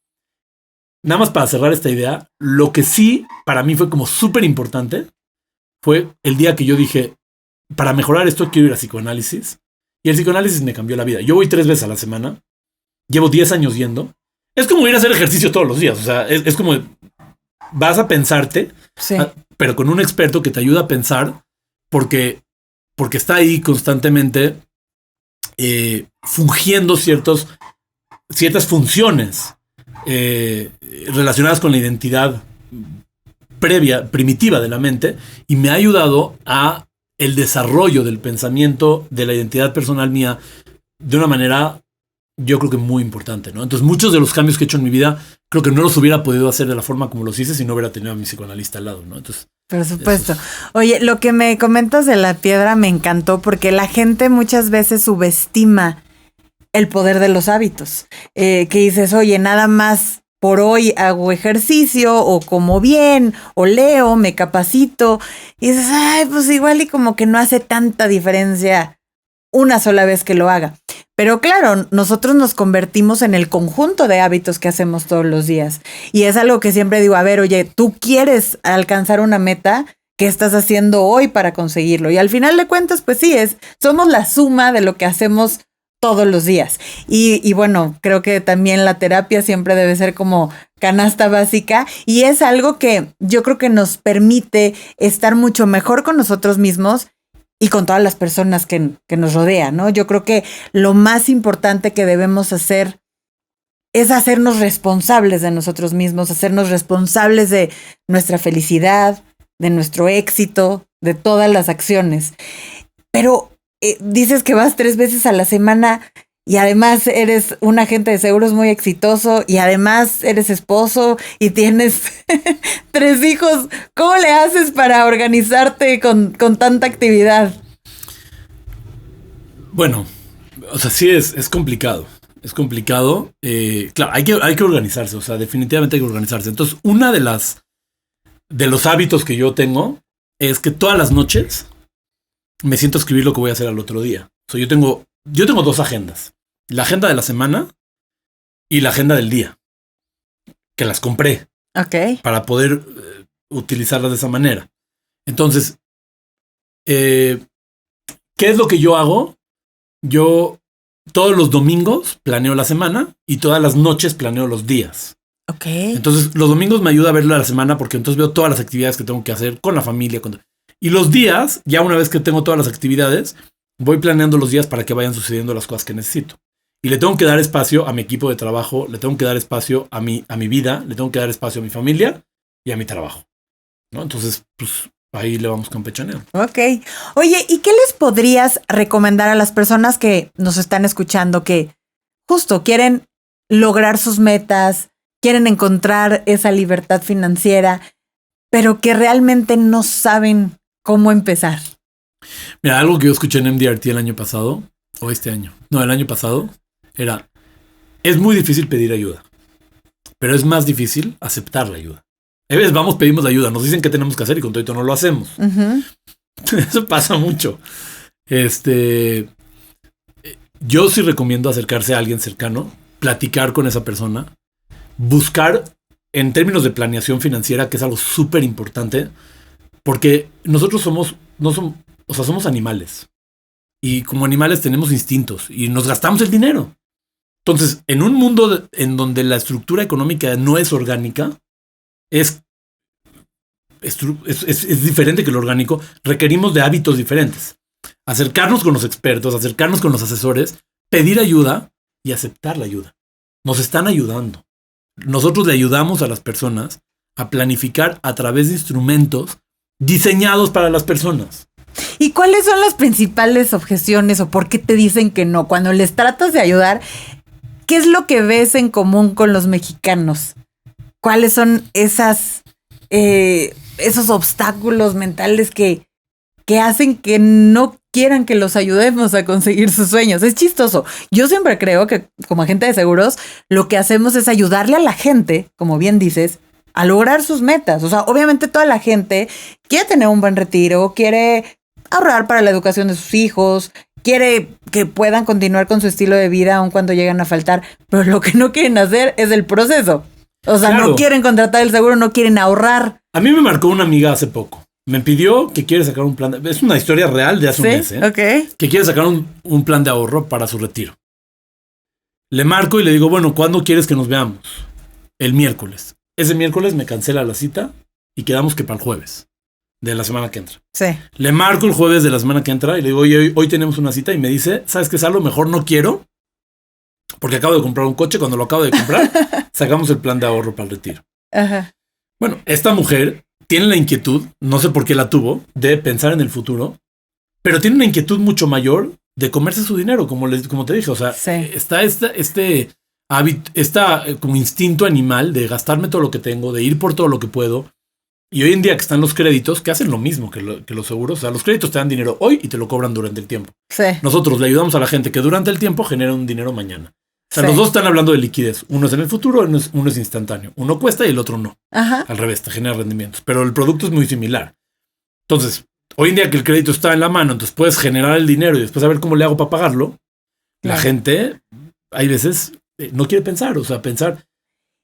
Nada más para cerrar esta idea, lo que sí para mí fue como súper importante fue el día que yo dije, para mejorar esto quiero ir a psicoanálisis. Y el psicoanálisis me cambió la vida. Yo voy 3 veces a la semana. Llevo 10 años yendo. Es como ir a hacer ejercicio todos los días. O sea, es como vas a pensarte, Sí. pero con un experto que te ayuda a pensar porque está ahí constantemente fungiendo ciertas funciones relacionadas con la identidad primitiva de la mente, y me ha ayudado a el desarrollo del pensamiento de la identidad personal mía de una manera, yo creo que muy importante, ¿no? Entonces muchos de los cambios que he hecho en mi vida creo que no los hubiera podido hacer de la forma como los hice si no hubiera tenido a mi psicoanalista al lado, ¿no? Entonces, por supuesto. Oye, lo que me comentas de la piedra me encantó porque la gente muchas veces subestima el poder de los hábitos. Que dices, oye, nada más por hoy hago ejercicio o como bien o leo, me capacito. Y dices, ay, pues igual y como que no hace tanta diferencia una sola vez que lo haga. Pero claro, nosotros nos convertimos en el conjunto de hábitos que hacemos todos los días. Y es algo que siempre digo, a ver, oye, tú quieres alcanzar una meta, ¿qué estás haciendo hoy para conseguirlo? Y al final de cuentas, pues sí, somos la suma de lo que hacemos todos los días. Y bueno, creo que también la terapia siempre debe ser como canasta básica y es algo que yo creo que nos permite estar mucho mejor con nosotros mismos y con todas las personas que nos rodean, ¿no? Yo creo que lo más importante que debemos hacer es hacernos responsables de nosotros mismos, hacernos responsables de nuestra felicidad, de nuestro éxito, de todas las acciones. Pero dices que vas 3 veces a la semana y además eres un agente de seguros muy exitoso y además eres esposo y tienes 3 hijos. ¿Cómo le haces para organizarte con tanta actividad? bueno, o sea, sí es complicado. Es complicado. Claro, hay que organizarse. O sea, definitivamente hay que organizarse. Entonces, una de los hábitos que yo tengo es que todas las noches me siento a escribir lo que voy a hacer al otro día. O sea, yo tengo 2 agendas. La agenda de la semana y la agenda del día. Que las compré. Ok. Para poder utilizarlas de esa manera. Entonces, ¿qué es lo que yo hago? Yo todos los domingos planeo la semana y todas las noches planeo los días. Ok. Entonces, los domingos me ayuda a ver la semana porque entonces veo todas las actividades que tengo que hacer con la familia. Y los días, ya una vez que tengo todas las actividades, voy planeando los días para que vayan sucediendo las cosas que necesito. Y le tengo que dar espacio a mi equipo de trabajo, le tengo que dar espacio a mi vida, le tengo que dar espacio a mi familia y a mi trabajo, ¿no? Entonces, pues ahí le vamos campechaneando. Ok. Oye, ¿y qué les podrías recomendar a las personas que nos están escuchando que justo quieren lograr sus metas, quieren encontrar esa libertad financiera, pero que realmente no saben cómo empezar? Mira, algo que yo escuché en MDRT el año pasado, o este año, no, el año pasado, es muy difícil pedir ayuda, pero es más difícil aceptar la ayuda. A veces pedimos ayuda, nos dicen qué tenemos que hacer y con todo esto no lo hacemos. Uh-huh. Eso pasa mucho. Yo sí recomiendo acercarse a alguien cercano, platicar con esa persona, buscar en términos de planeación financiera, que es algo súper importante, porque nosotros somos animales. Y como animales tenemos instintos y nos gastamos el dinero. Entonces, en un mundo en donde la estructura económica no es orgánica, es diferente que lo orgánico, requerimos de hábitos diferentes. Acercarnos con los expertos, acercarnos con los asesores, pedir ayuda y aceptar la ayuda. Nos están ayudando. Nosotros le ayudamos a las personas a planificar a través de instrumentos diseñados para las personas. ¿Y cuáles son las principales objeciones o por qué te dicen que no? Cuando les tratas de ayudar, ¿qué es lo que ves en común con los mexicanos? ¿Cuáles son esos obstáculos mentales que hacen que no quieran que los ayudemos a conseguir sus sueños? Es chistoso. Yo siempre creo que como agente de seguros, lo que hacemos es ayudarle a la gente, como bien dices, a lograr sus metas. O sea, obviamente toda la gente quiere tener un buen retiro, quiere ahorrar para la educación de sus hijos, quiere que puedan continuar con su estilo de vida aun cuando llegan a faltar, pero lo que no quieren hacer es el proceso. O sea, claro, no quieren contratar el seguro, no quieren ahorrar. A mí me marcó una amiga hace poco. Me pidió que quiere sacar un plan es una historia real de hace un mes, ¿eh? Okay. Que quiere sacar un plan de ahorro para su retiro. Le marco y le digo, bueno, ¿cuándo quieres que nos veamos? El miércoles. Ese miércoles me cancela la cita y quedamos que para el jueves de la semana que entra. Sí. Le marco el jueves de la semana que entra y le digo, oye, hoy tenemos una cita, y me dice, ¿sabes qué, Salo? Mejor no quiero, porque acabo de comprar un coche. Cuando lo acabo de comprar, sacamos el plan de ahorro para el retiro. Ajá. Bueno, esta mujer tiene la inquietud, no sé por qué la tuvo, de pensar en el futuro, pero tiene una inquietud mucho mayor de comerse su dinero, como te dije. O sea, sí, está este hábito, como instinto animal de gastarme todo lo que tengo, de ir por todo lo que puedo. Y hoy en día que están los créditos, que hacen lo mismo que los seguros. O sea, los créditos te dan dinero hoy y te lo cobran durante el tiempo. Sí. Nosotros le ayudamos a la gente que durante el tiempo genera un dinero mañana. O sea, sí, los dos están hablando de liquidez. Uno es en el futuro, uno es instantáneo. Uno cuesta y el otro no. Ajá. Al revés, te genera rendimientos. Pero el producto es muy similar. Entonces, hoy en día que el crédito está en la mano, entonces puedes generar el dinero y después saber cómo le hago para pagarlo. La gente, hay veces, no quiere pensar. O sea, pensar...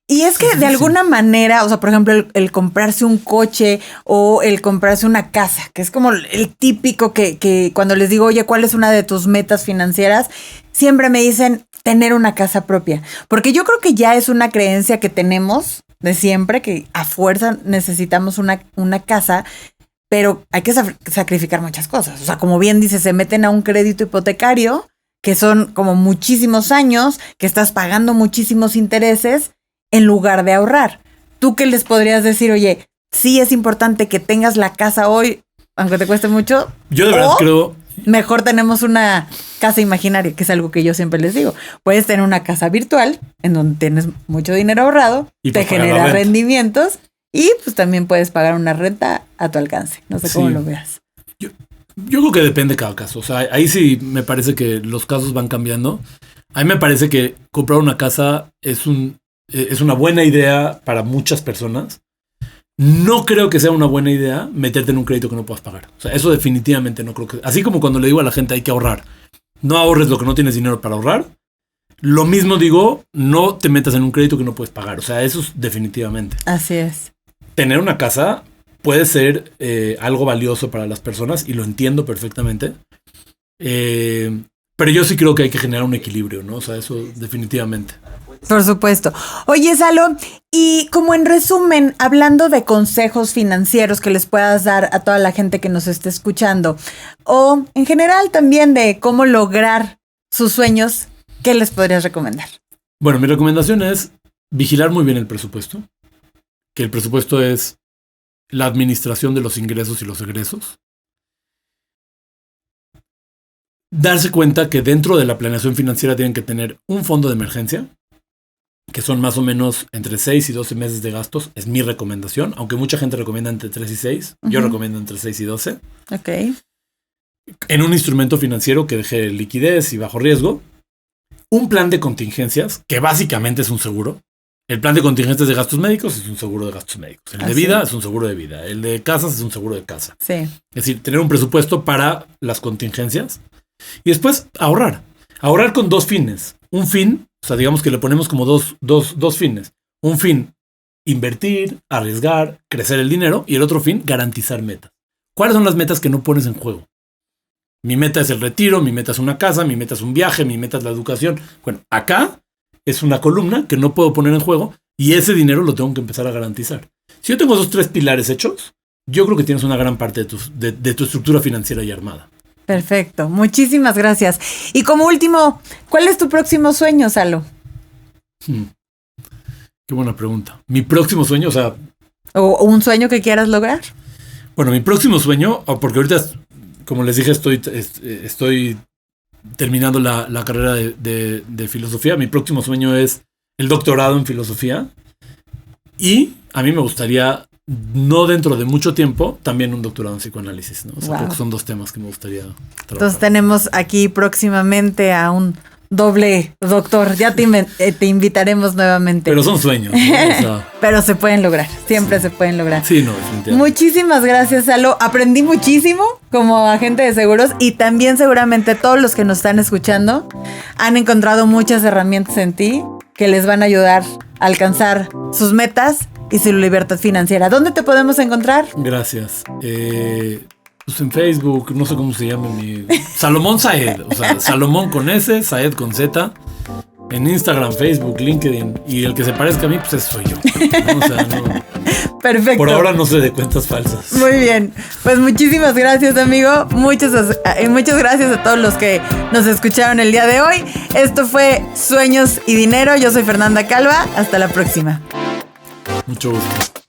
Y es que de alguna manera, o sea, por ejemplo, el comprarse un coche o el comprarse una casa, que es como el típico que cuando les digo, oye, ¿cuál es una de tus metas financieras? Siempre me dicen tener una casa propia. Porque yo creo que ya es una creencia que tenemos de siempre, que a fuerza necesitamos una casa, pero hay que sacrificar muchas cosas. O sea, como bien dice, se meten a un crédito hipotecario, que son como muchísimos años, que estás pagando muchísimos intereses, en lugar de ahorrar. ¿Tú qué les podrías decir? Oye, sí es importante que tengas la casa hoy, aunque te cueste mucho. Yo de verdad creo... Mejor tenemos una casa imaginaria, que es algo que yo siempre les digo. Puedes tener una casa virtual, en donde tienes mucho dinero ahorrado, y te genera rendimientos, y pues también puedes pagar una renta a tu alcance. No sé cómo lo veas. Yo creo que depende de cada caso. O sea, ahí sí me parece que los casos van cambiando. A mí me parece que comprar una casa es una buena idea para muchas personas. No creo que sea una buena idea meterte en un crédito que no puedas pagar. O sea, eso definitivamente no creo que... Así como cuando le digo a la gente hay que ahorrar. No ahorres lo que no tienes dinero para ahorrar. Lo mismo digo, no te metas en un crédito que no puedes pagar. O sea, eso es definitivamente. Así es. Tener una casa puede ser algo valioso para las personas y lo entiendo perfectamente. Pero yo sí creo que hay que generar un equilibrio, ¿no? O sea, eso definitivamente. Por supuesto. Oye, Salo, y como en resumen, hablando de consejos financieros que les puedas dar a toda la gente que nos esté escuchando, o en general también de cómo lograr sus sueños, ¿qué les podrías recomendar? Bueno, mi recomendación es vigilar muy bien el presupuesto, que el presupuesto es la administración de los ingresos y los egresos. Darse cuenta que dentro de la planeación financiera tienen que tener un fondo de emergencia, que son más o menos entre 6 y 12 meses de gastos. Es mi recomendación, aunque mucha gente recomienda entre 3 y 6. Uh-huh. Yo recomiendo entre 6 y 12. Ok. En un instrumento financiero que deje liquidez y bajo riesgo. Un plan de contingencias, que básicamente es un seguro. El plan de contingencias de gastos médicos es un seguro de gastos médicos. El de vida es un seguro de vida. El de casas es un seguro de casa. Sí. Es decir, tener un presupuesto para las contingencias. Y después ahorrar. Ahorrar con dos fines. Un fin, o sea, digamos que le ponemos como dos fines. Un fin, invertir, arriesgar, crecer el dinero. Y el otro fin, garantizar metas. ¿Cuáles son las metas que no pones en juego? Mi meta es el retiro, mi meta es una casa, mi meta es un viaje, mi meta es la educación. Bueno, acá es una columna que no puedo poner en juego y ese dinero lo tengo que empezar a garantizar. Si yo tengo esos 3 pilares hechos, yo creo que tienes una gran parte de tu estructura financiera ya armada. Perfecto, muchísimas gracias. Y como último, ¿cuál es tu próximo sueño, Salo? Qué buena pregunta. Mi próximo sueño, o sea, ¿O un sueño que quieras lograr? Bueno, mi próximo sueño, porque ahorita, como les dije, estoy terminando la carrera de filosofía. Mi próximo sueño es el doctorado en filosofía. Y a mí me gustaría, no dentro de mucho tiempo, también un doctorado en psicoanálisis, ¿no? O sea, creo que son 2 temas que me gustaría trabajar. Entonces tenemos aquí próximamente a un doble doctor. Ya te invitaremos nuevamente. Pero son sueños, ¿no? O sea, pero se pueden lograr. Siempre se pueden lograr. Sí, no, definitivamente. Muchísimas gracias, Salo. Aprendí muchísimo como agente de seguros y también seguramente todos los que nos están escuchando han encontrado muchas herramientas en ti que les van a ayudar a alcanzar sus metas y su libertad financiera. ¿Dónde te podemos encontrar? Gracias. Pues en Facebook, no sé cómo se llama Salomón Saed, o sea, Salomón con S, Saed con Z. En Instagram, Facebook, LinkedIn. Y el que se parezca a mí, pues ese soy yo, ¿no? O sea, no. Perfecto. Por ahora no sé de cuentas falsas. Muy bien. Pues muchísimas gracias, amigo. Muchas gracias a todos los que nos escucharon el día de hoy. Esto fue Sueños y Dinero. Yo soy Fernanda Calva. Hasta la próxima. Mucho gusto.